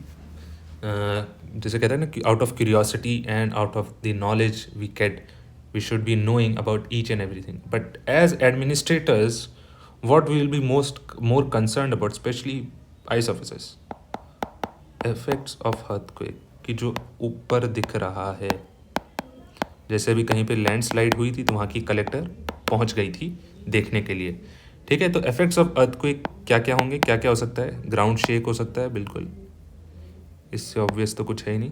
जैसे कहते हैं ना कि out of curiosity and out of the knowledge we get, we should be knowing about each and everything. But as administrators, what we will be more concerned about, especially ICE officers, effects of earthquake कि जो ऊपर दिख रहा है। जैसे अभी कहीं पे लैंडस्लाइड हुई थी, तो वहाँ की कलेक्टर पहुँच गई थी देखने के लिए। ठीक है, तो इफेक्ट्स ऑफ अर्थक्वेक क्या क्या होंगे, क्या क्या हो सकता है? ग्राउंड शेक हो सकता है, बिल्कुल, इससे ऑब्वियस तो कुछ है ही नहीं।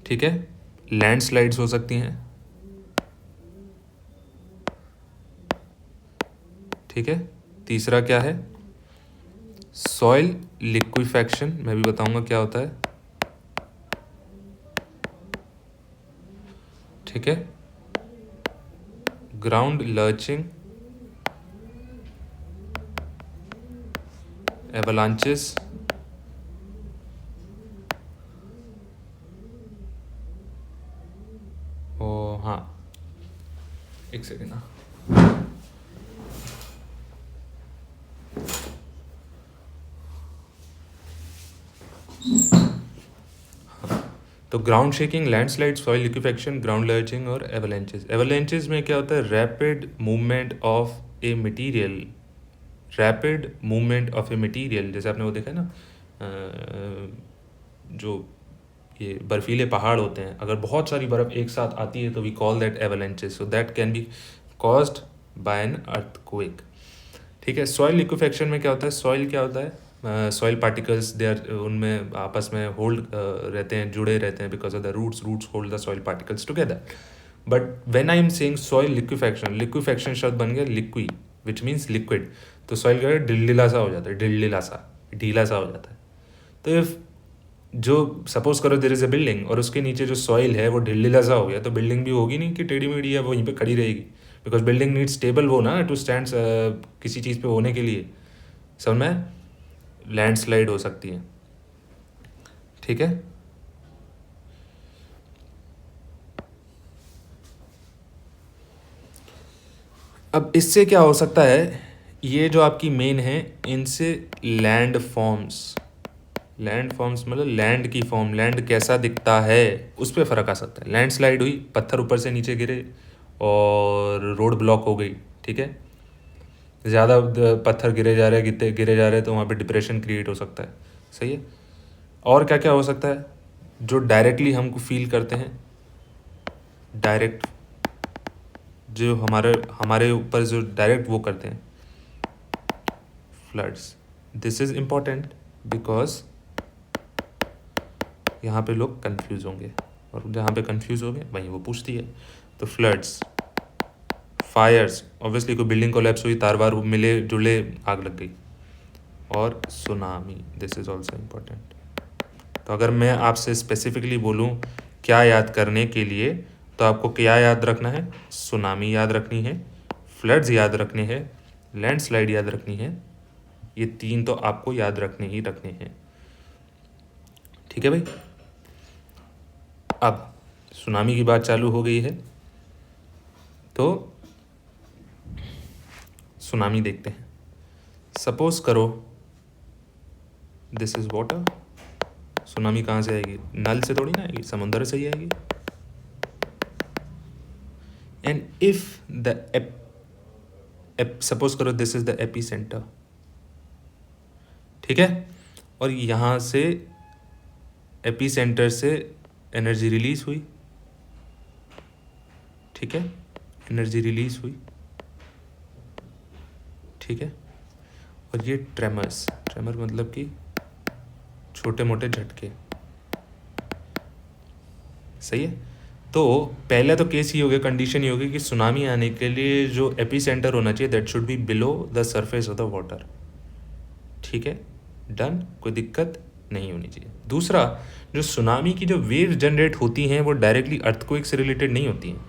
ठीक है, लैंडस्लाइड्स हो सकती हैं। ठीक है, तीसरा क्या है, सॉइल लिक्विफैक्शन, मैं भी बताऊंगा क्या होता है। ठीक है, ग्राउंड लर्चिंग, एवलांचेस, ओ हाँ, एक सेकेंड ना, तो ground shaking, landslide, soil liquefaction, ground lurching और एवलांचेस। एवलांचेस में क्या होता है, rapid movement of a material, rapid movement of a material. जैसे आपने वो देखा है ना, जो ये बर्फीले पहाड़ होते हैं, अगर बहुत सारी बर्फ़ एक साथ आती है तो we call that avalanches, so that can be caused by an earthquake. ठीक है, सॉइल लिक्विफेक्शन में क्या होता है, सॉइल क्या होता है, सॉइल पार्टिकल्स दे आर, उनमें आपस में होल्ड रहते हैं, जुड़े रहते हैं, because of the roots hold the soil particles together. But when I am saying soil liquefaction, liquefaction शब्द बन गया लिक्वी, विच मीन्स लिक्विड, तो सॉइल क्या है, ढिलढिला सा हो जाता है, ढीला सा हो जाता है। तो इफ जो सपोज करो देयर इज़ अ बिल्डिंग, और उसके नीचे जो सॉइल है वो ढिलढिला सा हो गया, तो बिल्डिंग भी होगी नहीं कि टेढ़ी मेढ़ी है, वो वहीं पे खड़ी रहेगी, बिकॉज बिल्डिंग नीड्स स्टेबल वो ना टू स्टैंड किसी चीज़ पे होने के लिए। सब में लैंडस्लाइड हो सकती है। ठीक है, अब इससे क्या हो सकता है, ये जो आपकी मेन है, इनसे लैंड फॉर्म्स मतलब लैंड की फॉर्म, लैंड कैसा दिखता है उस पर फ़र्क आ सकता है। लैंडस्लाइड हुई, पत्थर ऊपर से नीचे गिरे और रोड ब्लॉक हो गई। ठीक है, ज़्यादा पत्थर गिरे जा रहे हैं तो वहाँ पे डिप्रेशन क्रिएट हो सकता है। सही है, और क्या क्या हो सकता है जो डायरेक्टली हमको फील करते हैं, डायरेक्ट जो हमारे ऊपर जो डायरेक्ट वो करते हैं, floods. This is important because यहाँ पे लोग कंफ्यूज होंगे, और जहाँ पे कंफ्यूज होंगे वहीं वो पूछती है। तो फ्लड्स, फायर्स, ऑब्वियसली कोई बिल्डिंग कोलैप्स हुई, तार वार मिले जुले, आग लग गई, और tsunami, this is also important. तो अगर मैं आपसे स्पेसिफिकली बोलूँ क्या याद करने के लिए, तो आपको क्या याद रखना है, सुनामी याद रखनी है, फ्लड्स याद रखने हैं, लैंडस्लाइड याद रखनी है, ये 3 तो आपको याद रखने ही रखने हैं। ठीक है भाई। अब सुनामी की बात चालू हो गई है, तो सुनामी देखते हैं। सपोज करो दिस इज वाटर, सुनामी कहाँ से आएगी? नल से थोड़ी ना आएगी, समुद्र से ही आएगी। एंड इफ द सपोज करो this is the AP centre, ठीक है, और यहाँ से एपी सेंटर से एनर्जी रिलीज हुई, ठीक है, एनर्जी रिलीज हुई, ठीक है, और ये ट्रेमर मतलब कि छोटे मोटे झटके, सही है। तो पहला तो केस ये हो गया, कंडीशन ये होगी कि सुनामी आने के लिए जो एपी सेंटर होना चाहिए that should be below the surface of the water, ठीक है, डन, कोई दिक्कत नहीं होनी चाहिए। दूसरा, जो सुनामी की जो वेव जनरेट होती हैं वो डायरेक्टली अर्थक्वेक से रिलेटेड नहीं होती हैं,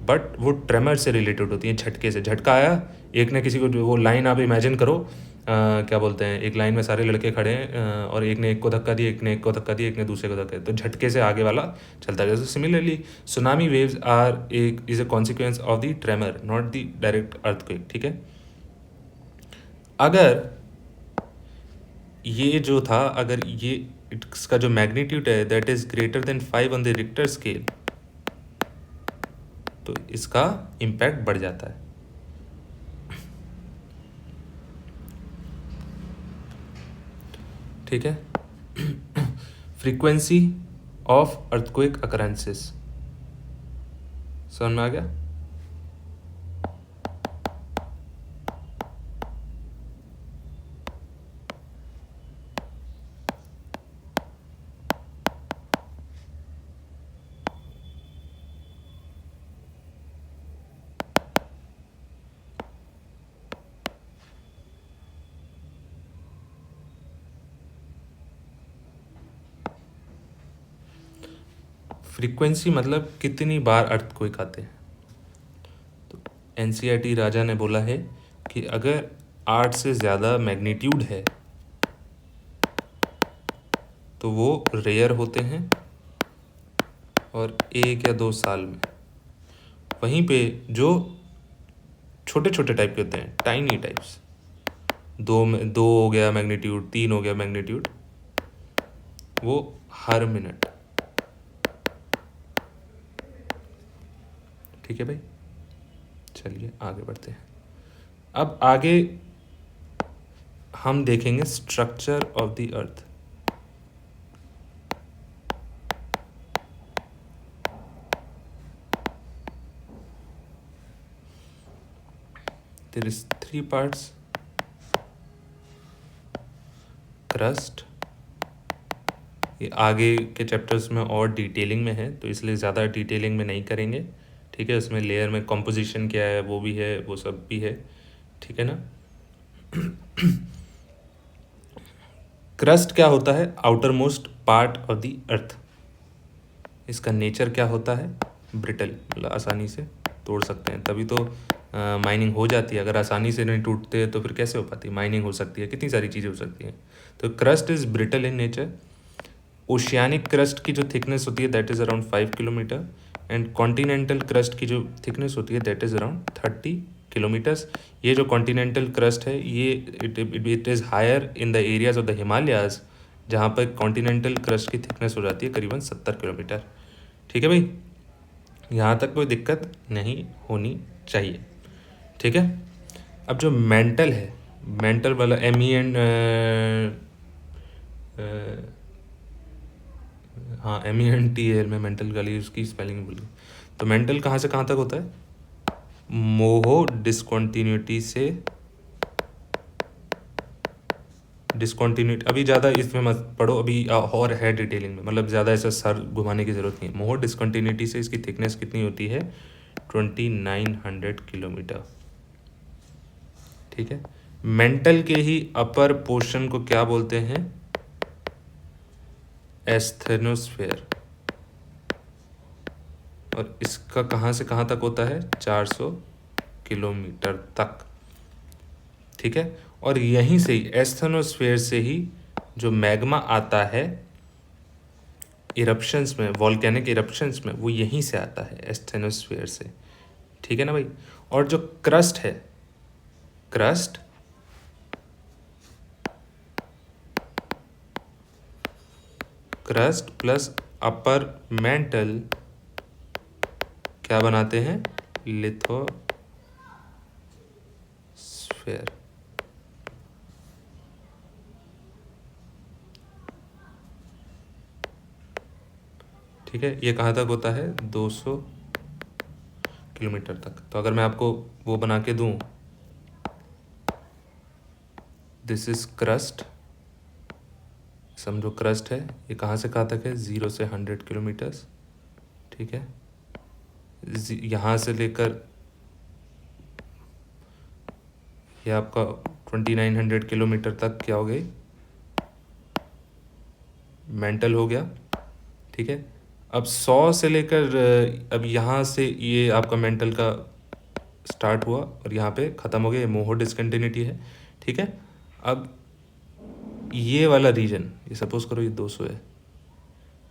बट वो ट्रेमर से रिलेटेड होती हैं, झटके से। झटका आया, एक ने किसी को, वो लाइन आप इमेजिन करो, क्या बोलते हैं, एक लाइन में सारे लड़के खड़े हैं और एक ने एक को धक्का दिया, एक ने एक को धक्का दिया, एक ने दूसरे को धक्का दिया, तो झटके से आगे वाला चलता गया। तो similarly tsunami waves are is a consequence of the tremor, not the direct earthquake, ठीक है। अगर ये जो था, अगर ये इसका जो मैग्नीट्यूड है that is greater than 5 on the Richter scale, तो इसका इम्पैक्ट बढ़ जाता है। ठीक है। फ्रीक्वेंसी ऑफ अर्थक्वेक अकरेंसेस, समझ में आ गया? फ्रीक्वेंसी मतलब कितनी बार अर्थक्वेक आते हैं। तो एनसीईआरटी राजा ने बोला है कि अगर 8 से ज़्यादा मैग्नीट्यूड है तो वो रेयर होते हैं और 1 या 2 साल में। वहीं पे जो छोटे छोटे टाइप के होते हैं, टाइनी टाइप्स, 2 हो गया मैग्नीट्यूड, 3 हो गया मैग्नीट्यूड, वो हर मिनट। ठीक है भाई, चलिए आगे बढ़ते हैं। अब आगे हम देखेंगे structure of the earth. There is 3 parts, crust, ये आगे के चैप्टर्स में और डिटेलिंग में है तो इसलिए ज़्यादा डिटेलिंग में नहीं करेंगे, ठीक है। उसमें लेयर में कॉम्पोजिशन क्या है वो भी है, वो सब भी है, ठीक है ना। क्रस्ट क्या होता है? Outer most part of the अर्थ। इसका नेचर क्या होता है? ब्रिटल, मतलब आसानी से तोड़ सकते हैं, तभी तो माइनिंग हो जाती है। अगर आसानी से नहीं टूटते तो फिर कैसे हो पाती? माइनिंग हो सकती है, कितनी सारी चीज़ें हो सकती हैं। तो crust is brittle in nature. Oceanic crust की जो थिकनेस होती है that is around 5 kilometre, and continental crust की जो थिकनेस होती है दैट इज़ अराउंड 30 किलोमीटर्स। ये जो कॉन्टिनेंटल क्रस्ट है ये it is higher in the areas of the Himalayas, जहाँ पर कॉन्टिनेंटल क्रस्ट की थिकनेस हो जाती है करीबन 70 किलोमीटर। ठीक है भाई, यहाँ तक कोई दिक्कत नहीं होनी चाहिए, ठीक है। अब जो मेंटल है, मेंटल वाला MENTAL में मेंटल गाली उसकी स्पेलिंग भूल गई। तो मेंटल कहाँ से कहाँ तक होता है? मोहो डिसकॉन्टिन्यूटी से डिसकॉन्टिन्यूटी, अभी ज़्यादा इसमें मत पढ़ो, अभी और है डिटेलिंग में, मतलब ज़्यादा ऐसा सर घुमाने की ज़रूरत नहीं है। मोहो डिसकॉन्टिन्यूटी से इसकी थिकनेस कितनी होती है? 2900 किलोमीटर, ठीक है। मेंटल के ही अपर पोर्शन को क्या बोलते हैं? एस्थेनोस्फेयर। और इसका कहाँ से कहाँ तक होता है, 400 किलोमीटर तक, ठीक है। और यहीं से ही एस्थेनोस्फेयर से ही जो मैग्मा आता है इरप्शंस में, वॉल्केनिक इरप्शंस में, वो यहीं से आता है, एस्थेनोस्फेयर से, ठीक है ना भाई। और जो क्रस्ट है, crust crust plus upper mantle क्या बनाते हैं, लिथोस्फेयर, ठीक है। ये कहाँ तक होता है, 200 किलोमीटर तक। तो अगर मैं आपको वो बना के दूं, दिस इज क्रस्ट, समझो क्रस्ट है, ये कहाँ से कहाँ तक है, 0 से 100 किलोमीटर्स, ठीक है। यहाँ से लेकर ये आपका 2900 किलोमीटर तक क्या हो गई, मेंटल हो गया, ठीक है। अब 100 से लेकर अब यहाँ से ये आपका मेंटल का स्टार्ट हुआ और यहाँ पे ख़त्म हो गया, ये मोहो डिसकंटिन्यूटी है, ठीक है। अब ये वाला रीजन, ये सपोज करो ये 200 है,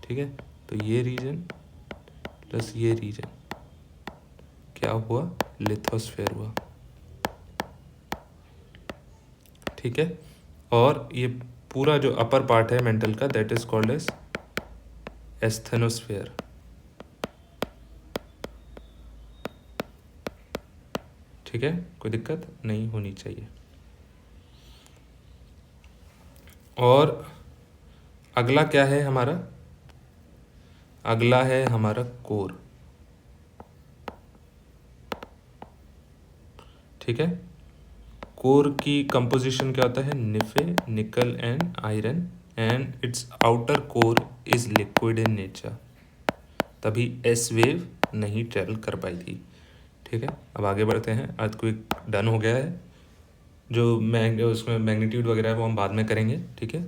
ठीक है। तो ये रीजन प्लस ये रीजन क्या हुआ, लिथोस्फेयर हुआ, ठीक है। और ये पूरा जो अपर पार्ट है मेंटल का, that is called as asthenosphere, ठीक है। कोई दिक्कत नहीं होनी चाहिए। और अगला क्या है हमारा, अगला है हमारा कोर, ठीक है। कोर की कंपोजिशन क्या होता है, nife, nickel and iron, and its outer core is liquid in nature, तभी एस वेव नहीं ट्रेवल कर पाई थी, ठीक है। अब आगे बढ़ते हैं। अर्थक्वेक डन हो गया है, जो उसमें मैग्नीट्यूड वगैरह है वो हम बाद में करेंगे, ठीक है,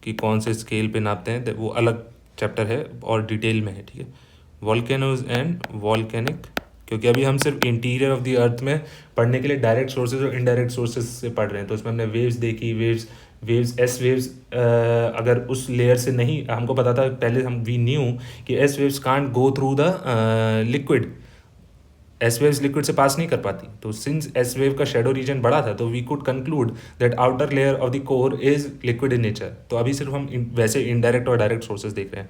कि कौन से स्केल पे नापते हैं, वो अलग चैप्टर है और डिटेल में है, ठीक है। वॉल्केनोज एंड वॉल्केनिक, क्योंकि अभी हम सिर्फ इंटीरियर ऑफ द अर्थ में पढ़ने के लिए डायरेक्ट सोर्सेज और इनडायरेक्ट सोर्सेज से पढ़ रहे हैं, तो उसमें हमने वेव्स देखी, एस वेव्स, अगर उस लेयर से नहीं हमको पता था पहले, हम वी न्यू कि S waves can't go through the liquid, S waves liquid से पास नहीं कर पाती, तो सिंस एस वेव का शेडो रीजन बड़ा था, तो we could conclude that outer layer of the core is liquid in nature. तो अभी सिर्फ हम वैसे इनडायरेक्ट और डायरेक्ट सोर्सेज देख रहे हैं,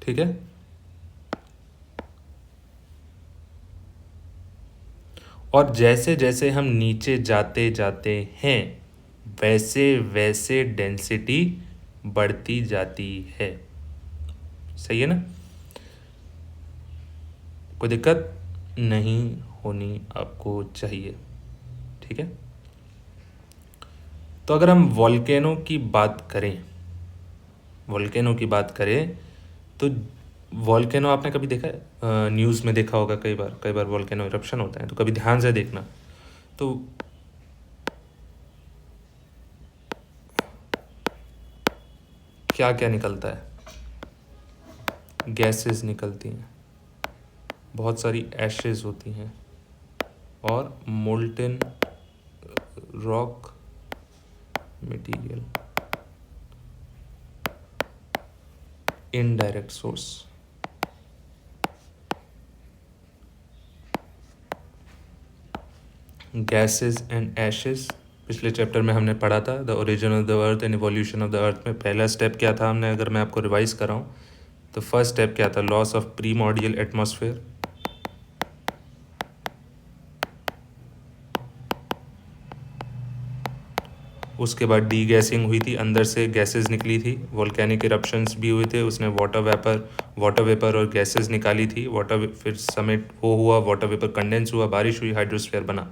ठीक है। और जैसे जैसे हम नीचे जाते जाते हैं वैसे वैसे डेंसिटी बढ़ती जाती है, सही है ना, कोई दिक्कत नहीं होनी आपको चाहिए, ठीक है। तो अगर हम वॉल्केनो की बात करें, वॉल्केनो की बात करें तो वॉल्केनो आपने कभी देखा है, न्यूज़ में देखा होगा कई बार वॉल्केनो इरप्शन होता है, तो कभी ध्यान से देखना। तो क्या क्या निकलता है, गैसेस निकलती हैं, बहुत सारी एशेज होती हैं, और molten rock material, indirect source, gases and Ashes. पिछले चैप्टर में हमने पढ़ा था the origin of the earth and evolution of the अर्थ में पहला स्टेप क्या था हमने, अगर मैं आपको रिवाइज कराऊं तो फर्स्ट स्टेप क्या था, लॉस ऑफ प्रीमॉर्डियल एटमॉस्फेयर, उसके बाद डी गैसिंग हुई थी, अंदर से गैसेस निकली थी, वोल्केनिक इरप्शंस भी हुए थे, उसने वाटर वेपर और गैसेस निकाली थी, वाटर फिर समिट वो हुआ, वाटर वेपर कंडेंस हुआ, बारिश हुई, हाइड्रोस्फीयर बना,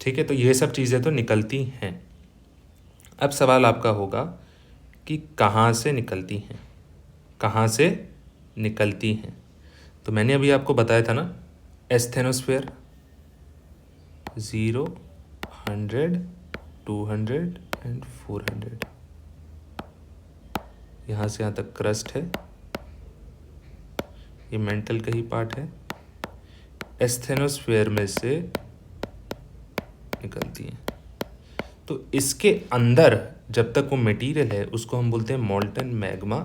ठीक है। तो ये सब चीज़ें तो निकलती हैं। अब सवाल आपका होगा कि कहाँ से निकलती हैं, कहाँ से निकलती हैं। तो मैंने अभी आपको बताया था ना, एस्थेनोस्फेयर 0, 100 200 एंड 400। यहाँ से यहाँ तक क्रस्ट है, ये मेंटल का ही पार्ट है, एस्थेनोस्फेयर में से निकलती है। तो इसके अंदर जब तक वो मटेरियल है उसको हम बोलते हैं मोल्टन मैग्मा,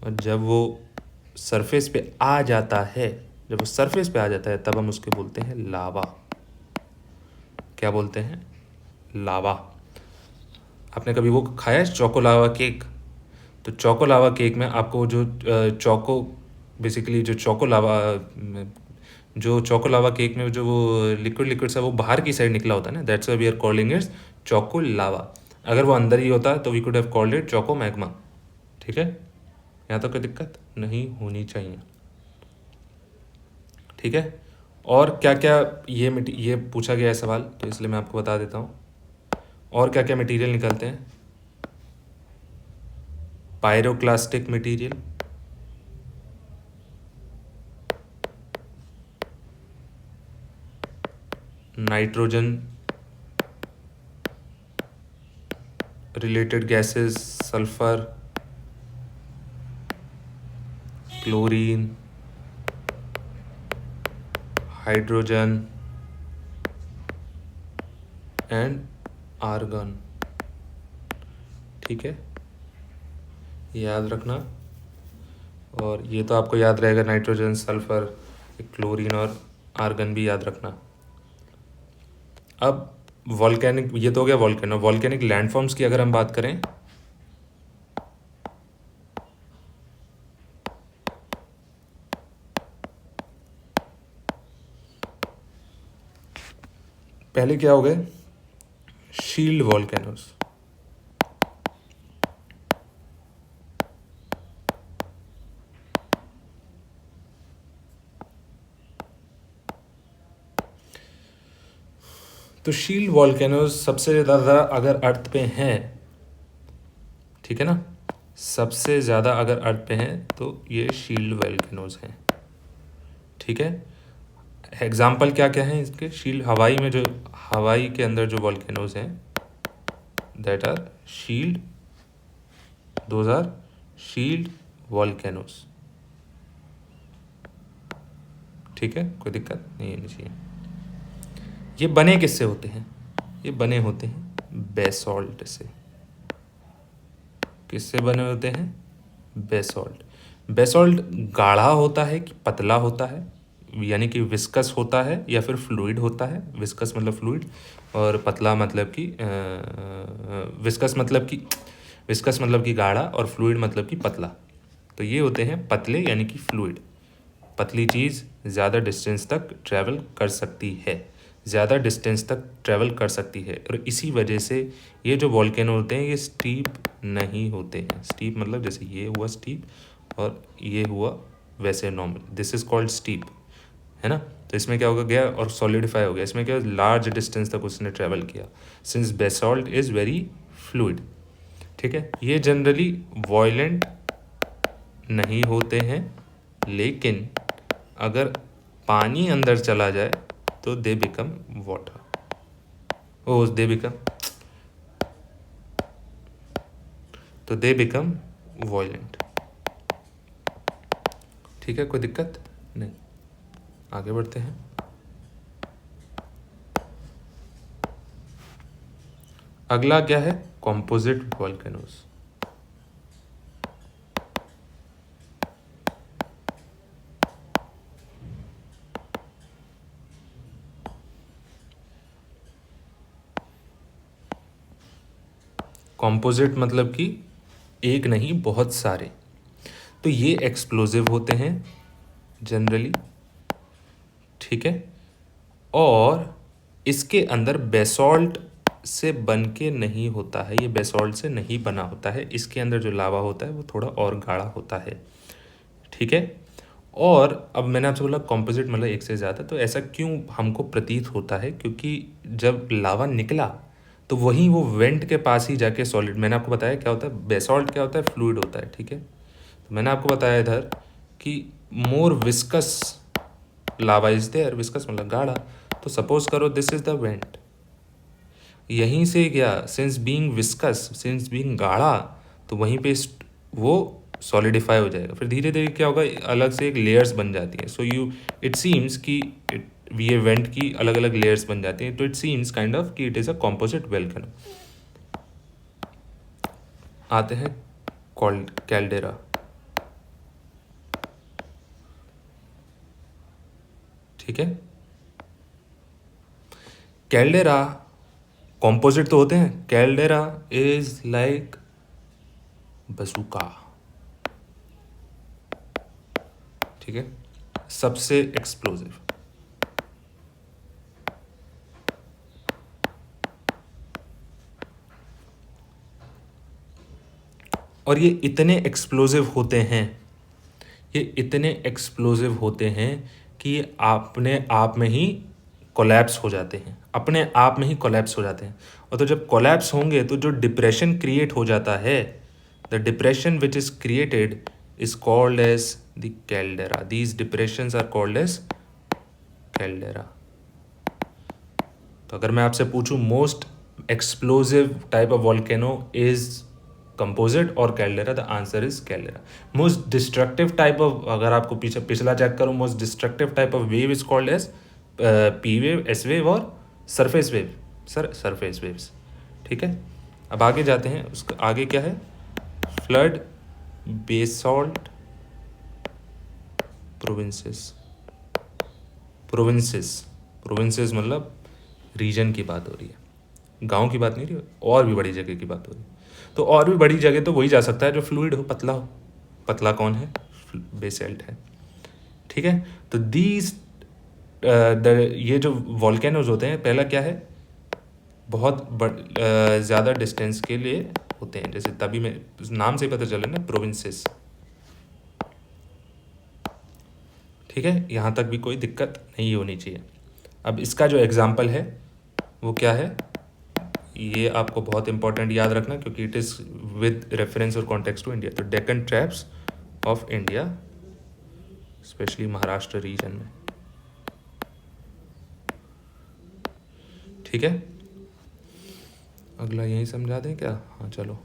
और जब वो सरफेस पे आ जाता है, जब वो सरफेस पे आ जाता है तब हम उसके बोलते हैं लावा। क्या बोलते हैं? लावा। आपने कभी वो खाया है चोको लावा केक? तो चोको लावा केक में आपको जो चोको बेसिकली जो चोको लावा केक में जो वो लिक्विड सा वो बाहर की साइड निकला होता है ना, that's why we are calling it choco lava. अगर वो अंदर ही होता तो we could have called it choco magma. ठीक है, यहाँ तो कोई दिक्कत नहीं होनी चाहिए। ठीक है, और क्या क्या ये पूछा गया है सवाल, तो इसलिए मैं आपको बता देता हूँ और क्या क्या मटेरियल निकलते हैं। Pyroclastic material, nitrogen related gases, sulphur, chlorine, hydrogen and argon. ठीक है, याद रखना। और ये तो आपको याद रहेगा, नाइट्रोजन, सल्फर, क्लोरीन और आर्गन भी याद रखना। अब वॉल्केनिक, ये तो हो गया वॉल्केनो। वॉल्केनिक लैंडफॉर्म्स की अगर हम बात करें, पहले क्या हो गए? Shield volcanoes. तो शील्ड वॉल्केनोस सबसे ज़्यादा अगर अर्थ पे हैं, ठीक है ना, सबसे ज़्यादा अगर अर्थ पे हैं तो ये शील्ड वॉल्केनोस हैं। ठीक है, एग्जाम्पल क्या क्या हैं इसके? शील्ड हवाई में जो, हवाई के अंदर जो वॉल्केनोस हैं that are shield, those are shield volcanoes. ठीक है, कोई दिक्कत नहीं होनी चाहिए। ये बने किससे होते हैं? ये बने होते हैं बेसॉल्ट से। किससे बने होते हैं? बेसॉल्ट। बेसॉल्ट गाढ़ा होता है कि पतला होता है, यानी कि विस्कस होता है या फिर फ्लूइड होता है? विस्कस मतलब फ्लूइड, और पतला मतलब कि विस्कस मतलब कि गाढ़ा, और फ्लूइड मतलब कि पतला। तो ये होते हैं पतले यानी कि फ्लूइड। पतली चीज़ ज़्यादा डिस्टेंस तक ट्रैवल कर सकती है, ज़्यादा डिस्टेंस तक ट्रैवल कर सकती है, और इसी वजह से ये जो वॉल्केनो होते हैं ये स्टीप नहीं होते हैं। स्टीप मतलब जैसे ये हुआ स्टीप और ये हुआ वैसे normal, this is called steep, है ना। तो इसमें क्या होगा, गया और सॉलिडिफाई हो गया। इसमें क्या, लार्ज डिस्टेंस तक उसने ट्रैवल किया, since basalt is very fluid. ठीक है, ये जनरली वॉयलेंट नहीं होते हैं, लेकिन अगर पानी अंदर चला जाए तो they become water, oh they become, तो दे बिकम वॉयलेंट। ठीक है, कोई दिक्कत नहीं, आगे बढ़ते हैं। अगला क्या है? Composite volcanoes. कॉम्पोजिट मतलब कि एक नहीं बहुत सारे। तो ये एक्सप्लोजिव होते हैं जनरली, ठीक है, और इसके अंदर बेसॉल्ट से बन के नहीं होता है, ये बेसॉल्ट से नहीं बना होता है। इसके अंदर जो लावा होता है वो थोड़ा और गाढ़ा होता है। ठीक है, और अब मैंने आपसे बोला कॉम्पोजिट मतलब एक से ज़्यादा, तो ऐसा क्यों हमको प्रतीत होता है? क्योंकि जब लावा निकला तो वहीं वो वेंट के पास ही जाके सॉलिड, मैंने आपको बताया क्या होता है, बेसॉल्ट क्या होता है, फ्लूइड होता है। ठीक है, तो मैंने आपको बताया इधर कि more viscous lava is there, viscous मतलब गाढ़ा। तो सपोज करो दिस इज द वेंट, यहीं से क्या, since being viscous, since being गाढ़ा, तो वहीं पे वो सॉलिडिफाई हो जाएगा। फिर धीरे धीरे क्या होगा, अलग से एक लेयर्स बन जाती हैं। सो यू इट सीम्स कि ये वेंट की अलग अलग लेयर्स बन जाती हैं, तो इट सीम्स काइंड ऑफ कि it is a composite volcano. आते हैं कैल्डेरा। ठीक है, कैल्डेरा कॉम्पोजिट तो होते हैं। Caldera is like bazooka. ठीक है, सबसे एक्सप्लोजिव। और ये इतने एक्सप्लोजिव होते हैं, ये इतने एक्सप्लोजिव होते हैं कि ये अपने आप में ही कोलैप्स हो जाते हैं, अपने आप में ही कोलैप्स हो जाते हैं। और तो जब कोलैप्स होंगे तो जो डिप्रेशन क्रिएट हो जाता है, the depression which is created is called as the caldera. These depressions are called as caldera. तो अगर मैं आपसे पूछूं most explosive type of volcano is composite और caldera, the answer is caldera. Most destructive type of, अगर आपको पिछला check करूं, most destructive type of wave is called as P wave, S wave और सरफेस वेव। Surface waves. ठीक है, अब आगे जाते हैं। उसका आगे क्या है, फ्लड बेसॉल्ट प्रोविंसेस। प्रोविंसेस मतलब रीजन की बात हो रही है, गांव की बात नहीं रही, और भी बड़ी जगह की बात हो रही है। तो और भी बड़ी जगह तो वही जा सकता है जो फ्लूइड हो, पतला हो। पतला कौन है, बेसल्ट है। ठीक है, तो ये जो वॉल्केनोज होते हैं, पहला क्या है, बहुत ज़्यादा डिस्टेंस के लिए होते हैं, जैसे तभी मैं नाम से पता चले ना, प्रोविंसेस। ठीक है, यहाँ तक भी कोई दिक्कत नहीं होनी चाहिए। अब इसका जो एग्जाम्पल है वो क्या है, ये आपको बहुत इंपॉर्टेंट याद रखना, क्योंकि इट इज़ विद रेफरेंस और कॉन्टेक्स्ट टू इंडिया। तो Deccan traps of India, specially Maharashtra region में। ठीक है, अगला यही समझा दें क्या? हाँ चलो।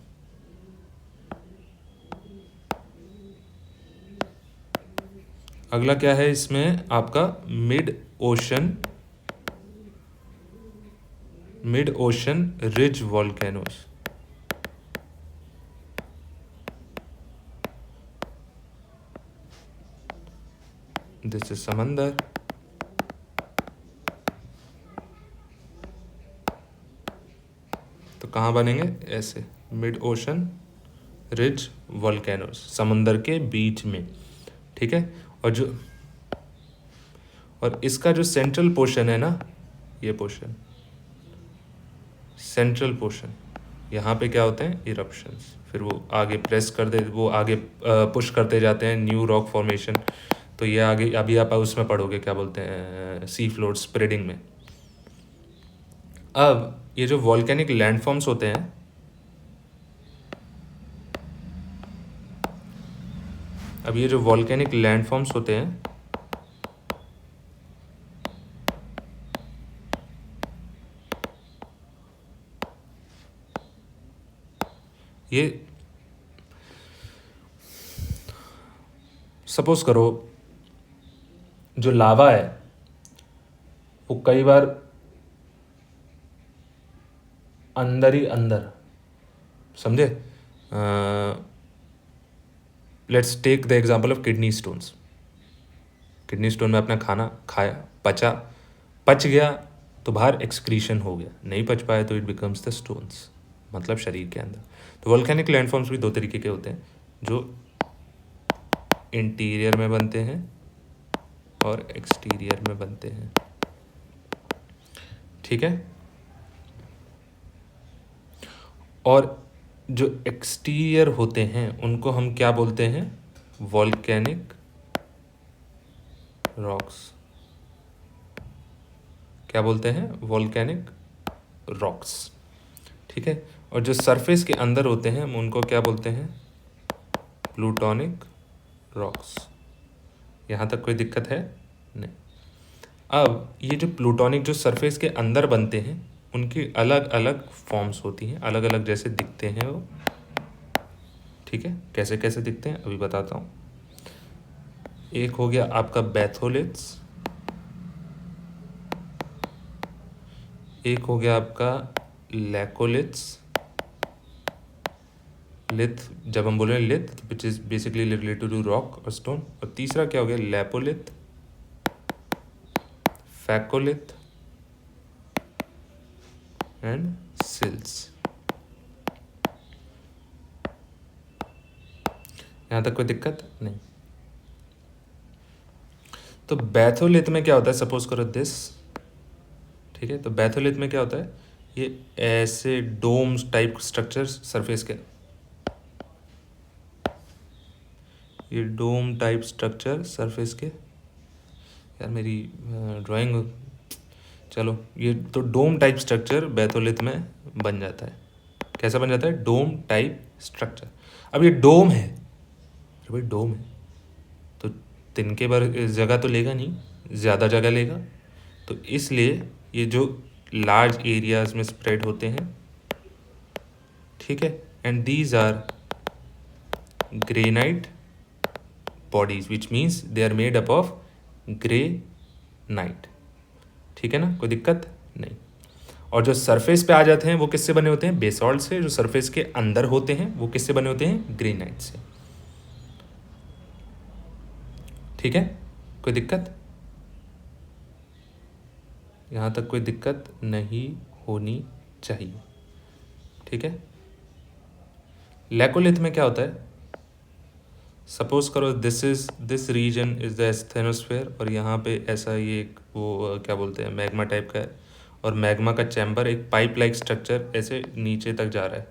अगला क्या है इसमें आपका, mid ocean ridge volcanoes. This is समंदर, तो कहाँ बनेंगे ऐसे, मिड ओशन रिज वॉल्केनोस, समुंदर के बीच में। ठीक है, और इसका जो सेंट्रल पोर्शन है ना, ये पोर्शन, सेंट्रल पोर्शन, यहाँ पे क्या होते हैं, इरप्शंस। फिर वो आगे प्रेस कर दे, वो आगे पुश करते जाते हैं, न्यू रॉक फॉर्मेशन। तो ये आगे अभी आप उसमें पढ़ोगे, क्या बोलते हैं, सी फ्लोर स्प्रेडिंग में। अब ये जो वॉल्केनिक लैंडफॉर्म्स होते हैं, अब ये जो वॉल्केनिक लैंडफॉर्म्स होते हैं, ये सपोज करो जो लावा है वो कई बार अंदर ही अंदर, समझे, let's take the example of kidney stones. Kidney stone में अपना खाना खाया, पच गया तो बाहर एक्सक्रीशन हो गया, नहीं पच पाया तो इट बिकम्स द स्टोन्स, मतलब शरीर के अंदर। तो वोल्केनिक लैंडफॉर्म्स भी दो तरीके के होते हैं, जो इंटीरियर में बनते हैं और एक्सटीरियर में बनते हैं। ठीक है, और जो एक्सटीरियर होते हैं उनको हम क्या बोलते हैं, वॉल्केनिक रॉक्स। क्या बोलते हैं, वॉल्केनिक रॉक्स। ठीक है, और जो सरफेस के अंदर होते हैं हम उनको क्या बोलते हैं, प्लूटोनिक रॉक्स। यहाँ तक कोई दिक्कत है नहीं। अब ये जो प्लूटोनिक जो सरफेस के अंदर बनते हैं उनकी अलग अलग फॉर्म्स होती हैं, अलग अलग जैसे दिखते हैं वो। ठीक है, कैसे कैसे दिखते हैं अभी बताता हूँ। एक हो गया आपका बैथोलिथ्स, एक हो गया आपका लैकोलिथ्स, लिथ जब हम बोल रहे हैं lith which is basically related to rock और स्टोन, और तीसरा क्या हो गया लैपोलिथ, फैकोलिथ एंड सिल्स। यहाँ तक कोई दिक्कत नहीं। तो बैथोलिथ में क्या होता है, सपोज करो दिस, ठीक है, तो बैथोलिथ में क्या होता है, ये ऐसे डोम्स टाइप स्ट्रक्चर सरफेस के, ये डोम टाइप स्ट्रक्चर सरफेस के, यार मेरी ड्राइंग, चलो ये तो डोम टाइप स्ट्रक्चर बैथोलिथ में बन जाता है। कैसा बन जाता है, डोम टाइप स्ट्रक्चर। अब ये डोम है, अरे भाई डोम है तो तिनके पर जगह तो लेगा नहीं, ज़्यादा जगह लेगा, तो इसलिए ये जो लार्ज एरियाज में स्प्रेड होते हैं, ठीक है, and these are granite bodies which means they are made up of granite. ठीक है ना, कोई दिक्कत नहीं। और जो सरफेस पे आ जाते हैं वो किससे बने होते हैं, बेसॉल्ट से। जो सरफेस के अंदर होते हैं वो किससे बने होते हैं, ग्रेनाइट से। ठीक है, कोई दिक्कत, यहाँ तक कोई दिक्कत नहीं होनी चाहिए। ठीक है, लैकोलिथ में क्या होता है, सपोज करो this region is the asthenosphere, और यहाँ पे ऐसा ये एक वो क्या बोलते हैं मैग्मा टाइप का है, और मैग्मा का चैम्बर एक पाइप लाइक स्ट्रक्चर ऐसे नीचे तक जा रहा है।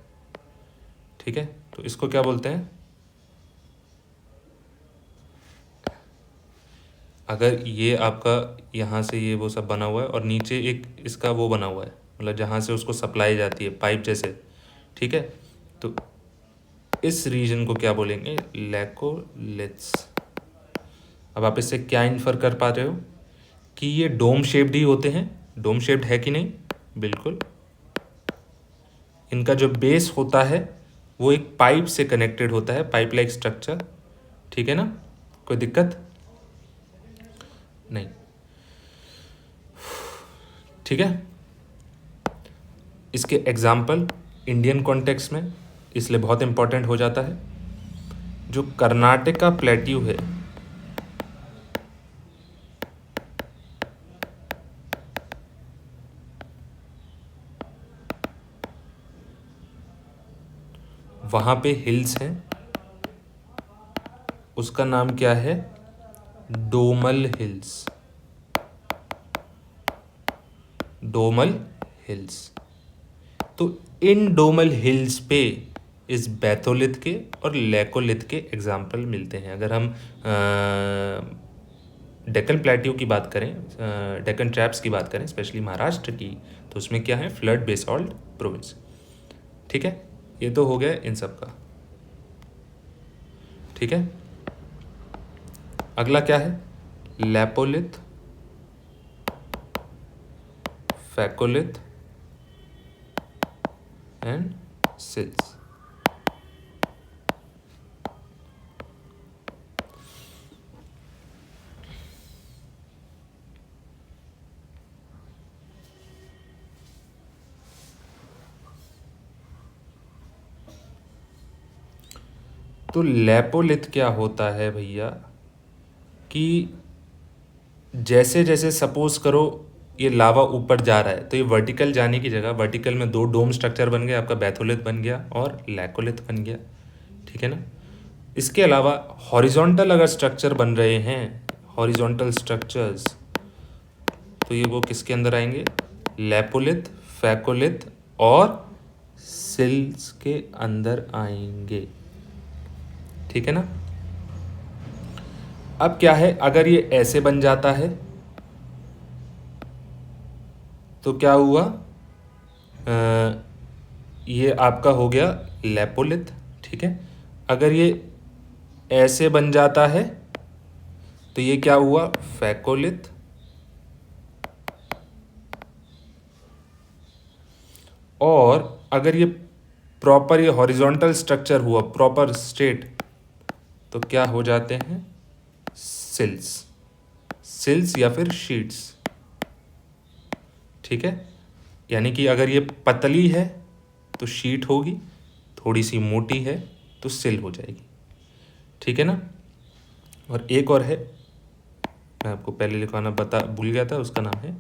ठीक है, तो इसको क्या बोलते हैं, अगर ये आपका यहाँ से ये वो सब बना हुआ है और नीचे एक इसका वो बना हुआ है, मतलब जहाँ से उसको सप्लाई जाती है पाइप जैसे, ठीक है, तो इस रीजन को क्या बोलेंगे, लैकोलिथ्स। अब आप इससे क्या इन्फर कर पा रहे हो कि ये डोम शेप्ड ही होते हैं, डोम शेप्ड है कि नहीं, बिल्कुल। इनका जो बेस होता है वो एक पाइप से कनेक्टेड होता है, पाइप लाइक स्ट्रक्चर। ठीक है ना, कोई दिक्कत नहीं। ठीक है, इसके एग्जाम्पल इंडियन कॉन्टेक्स्ट में इसलिए बहुत इंपॉर्टेंट हो जाता है। जो कर्नाटक का प्लेट्यू है, वहाँ पे हिल्स हैं, उसका नाम क्या है, डोमल हिल्स, डोमल हिल्स। तो इन डोमल हिल्स पे इस बैथोलिथ के और लैकोलिथ के एग्जाम्पल मिलते हैं। अगर हम डेक्कन प्लेट्यू की बात करें, डेक्कन ट्रैप्स की बात करें, स्पेशली महाराष्ट्र की, तो उसमें क्या है, फ्लड बेसॉल्ट प्रोविंस। ठीक है, ये तो हो गया इन सब का। ठीक है, अगला क्या है, लैपोलिथ, फैकोलिथ एंड सिल्स। तो लैपोलिथ क्या होता है भैया, कि जैसे जैसे सपोज करो ये लावा ऊपर जा रहा है, तो ये वर्टिकल जाने की जगह, वर्टिकल में दो डोम स्ट्रक्चर बन गए, आपका बैथोलिथ बन गया और लैकोलिथ बन गया। ठीक है ना, इसके अलावा हॉरिजॉन्टल अगर स्ट्रक्चर बन रहे हैं, हॉरिजॉन्टल स्ट्रक्चर्स, तो ये वो किसके अंदर आएंगे, लैपोलिथ, फैकोलिथ और सिल्स के अंदर आएंगे। ठीक है ना, अब क्या है, अगर ये ऐसे बन जाता है तो क्या हुआ, ये आपका हो गया लैपोलिथ। ठीक है, अगर ये ऐसे बन जाता है तो ये क्या हुआ, फैकोलिथ। और अगर ये प्रॉपर ये हॉरिजॉन्टल स्ट्रक्चर हुआ, प्रॉपर स्टेट, तो क्या हो जाते हैं? सिल्स, सिल्स या फिर शीट्स। ठीक है, यानी कि अगर ये पतली है तो शीट होगी, थोड़ी सी मोटी है तो सिल हो जाएगी। ठीक है ना। और एक और है, मैं आपको पहले लिखवाना भूल गया था, उसका नाम है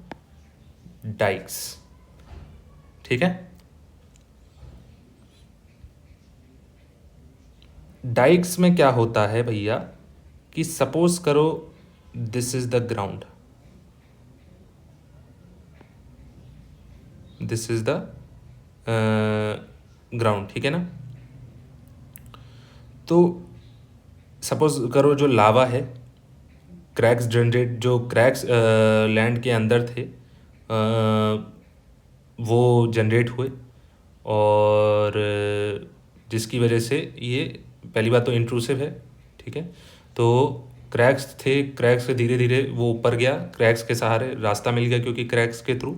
डाइक्स। ठीक है, डाइक्स में क्या होता है भैया कि सपोज करो this is the ground, this is the ground. ठीक है ना। तो सपोज करो जो लावा है, क्रैक्स जनरेट, जो क्रैक्स लैंड के अंदर थे वो जनरेट हुए, और जिसकी वजह से ये, पहली बात तो इंट्रूसिव है। ठीक है, तो क्रैक्स थे, क्रैक्स से धीरे धीरे वो ऊपर गया, क्रैक्स के सहारे रास्ता मिल गया क्योंकि क्रैक्स के थ्रू,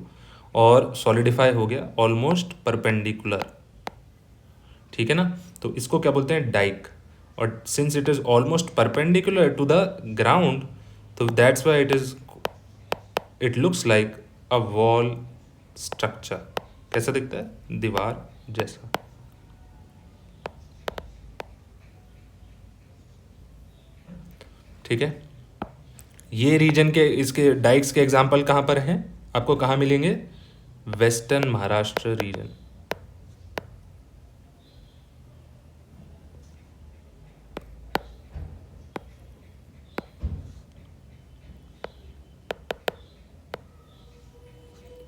और सॉलिडिफाई हो गया ऑलमोस्ट परपेंडिकुलर। ठीक है ना। तो इसको क्या बोलते हैं? डाइक। और since it is almost perpendicular to the ground, तो that's why it looks like a wall structure. कैसा दिखता है? दीवार जैसा। ठीक है, ये रीजन के, इसके डाइक्स के एग्जाम्पल कहाँ पर हैं? आपको कहाँ मिलेंगे? Western Maharashtra region.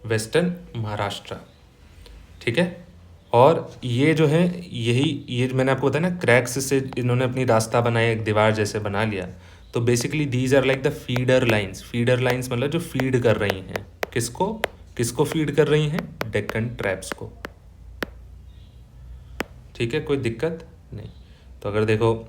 Western Maharashtra. ठीक है, और ये जो है, यही ये मैंने आपको बताया ना, क्रैक्स से इन्होंने अपनी रास्ता बनाया, एक दीवार जैसे बना लिया। तो basically these are like the feeder lines. Feeder lines मतलब जो फीड कर रही हैं, किसको? किसको फीड कर रही हैं? डेक्कन ट्रैप्स को। ठीक है, कोई दिक्कत नहीं। तो अगर देखो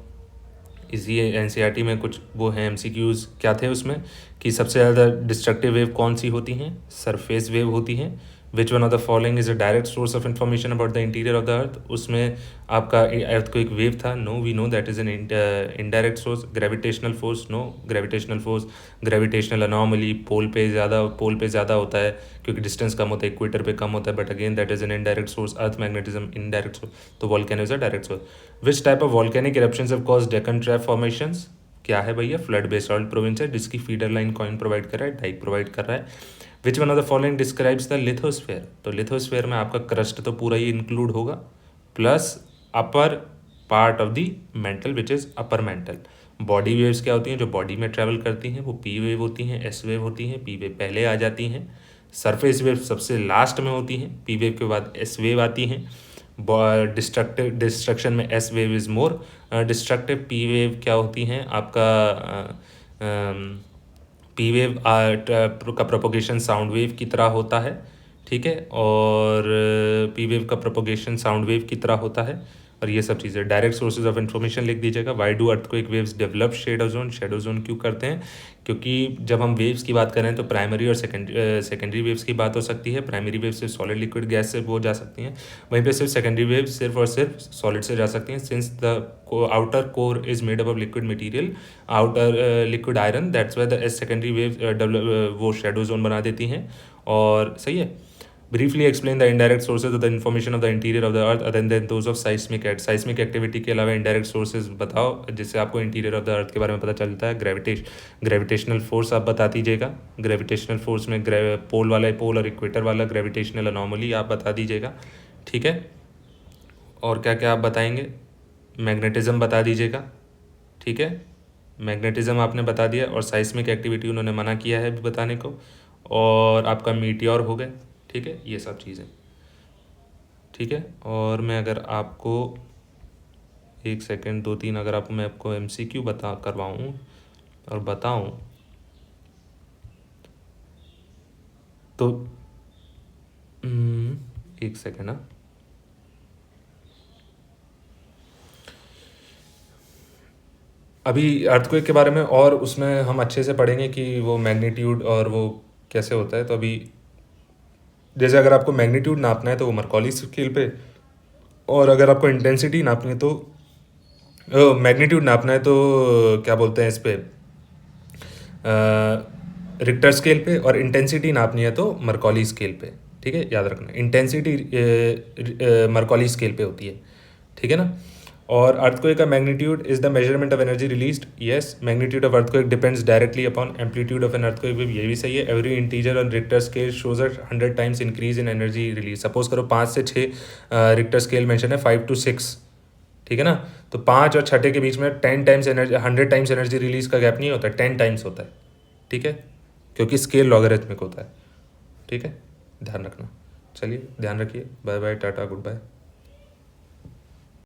इसी एनसीईआरटी में कुछ वो हैं एमसीक्यूज, क्या थे उसमें, कि सबसे ज़्यादा डिस्ट्रक्टिव वेव कौन सी होती हैं? सरफेस वेव होती हैं। Which one of the following is a direct source of information about the interior of the earth? उसमें आपका अर्थ को एक वेव था, no, we know that is an indirect source. Gravitational force, no, gravitational force, gravitational anomaly, pole पे ज़्यादा होता है क्योंकि डिस्टेंस कम होता है, इक्वेटर पे कम होता है, but again that is an indirect source. Earth magnetism indirect source, तो volcano is a direct source. Which type of volcanic eruptions have caused Deccan trap formations? क्या है भैया? फ्लड बेसॉल्ट प्रोविंस है, जिसकी फीडर लाइन कॉइन प्रोवाइड कर रहा है, Dyke provide कर रहा है। विच one of the following describes the lithosphere? तो लिथोस्फेयर में आपका क्रस्ट तो पूरा ही इंक्लूड होगा, plus upper part of the mental which is upper mantle. Body waves क्या होती हैं? जो बॉडी में ट्रैवल करती हैं वो पी वेव होती हैं, एस वेव होती हैं, पी वेव पहले आ जाती हैं। सरफेस वेव सबसे लास्ट में होती हैं, पी वेव के बाद एस वेव आती हैं। डिस्ट्रक्शन में S wave is more destructive. P wave क्या होती हैं? आपका पी वेव का प्रोपोगेशन साउंड वेव की तरह होता है। ठीक है, और पी वेव का प्रोपोगेशन साउंड वेव की तरह होता है। और ये सब चीज़ें, डायरेक्ट सोर्सेज ऑफ इन्फॉर्मेशन लिख दीजिएगा। Why do earthquake waves develop shadow zone? Shadow zone क्यों करते हैं? क्योंकि जब हम वेव्स की बात करें तो प्राइमरी और सेकेंडरी वेव्स की बात हो सकती है। प्राइमरी वेव सिर्फ सॉलिड लिक्विड गैस से वो जा सकती हैं, वहीं पे सिर्फ सेकेंडरी वेव सिर्फ और सिर्फ सॉलिड से जा सकती हैं। Since the outer core is made up of liquid material, outer liquid iron, that's why the secondary wave वो शेडो जोन बना देती हैं। और सही है। Briefly explain the indirect sources of the information of the interior of the earth other than those of साइस्मिक activity के अलावा indirect sources बताओ जिससे आपको इंटीरियर ऑफ द अर्थ के बारे में पता चलता है। ग्रेविटेशनल फोर्स आप बता दीजिएगा। ग्रेविटेशनल फोर्स में पोल वाला, पोल और इक्वेटर वाला ग्रेविटेशनल अनोमली आप बता दीजिएगा। ठीक है, और क्या क्या आप बताएंगे? मैग्नेटिज्म बता दीजिएगा। ठीक है, मैग्नेटिज्म आपने बता दिया, और साइस्मिक एक्टिविटी उन्होंने मना किया है बताने को, और आपका मीटियोर हो गए। ठीक है, ये सब चीज़ें। ठीक है, और मैं अगर आपको एक सेकंड 2-3 अगर मैं आपको एमसीक्यू बता करवाऊँ और बताऊँ तो एक सेकंड ना, अभी अर्थक्वेक के बारे में और उसमें हम अच्छे से पढ़ेंगे कि वो मैग्नीट्यूड और वो कैसे होता है। तो अभी जैसे अगर आपको मैग्नीट्यूड नापना है तो वो मरकॉली स्केल पे, और अगर आपको इंटेंसिटी नापनी है तो मैग्नीट्यूड नापना है तो क्या बोलते हैं इस पे, रिक्टर स्केल पे, और इंटेंसिटी नापनी है तो मरकॉली स्केल पे। ठीक है, याद रखना इंटेंसिटी मरकॉली स्केल पे होती है। ठीक है ना। और अर्थक्वेक का magnitude is the measurement of energy released. Yes, magnitude of earthquake depends directly upon amplitude of an earthquake wave. ये भी सही है। Every integer on Richter scale shows a 100 times increase in energy release. Suppose करो 5 से 6 Richter scale mention है, 5 to 6। ठीक है ना। तो 5 और 6 के बीच में 10 times energy, 100 times energy release का गैप नहीं होता, 10 टाइम्स होता है। ठीक है, क्योंकि स्केल लॉगरिथमिक होता है। ठीक है, ध्यान रखना। चलिए, ध्यान रखिए। बाय बाय, टाटा, गुड बाय।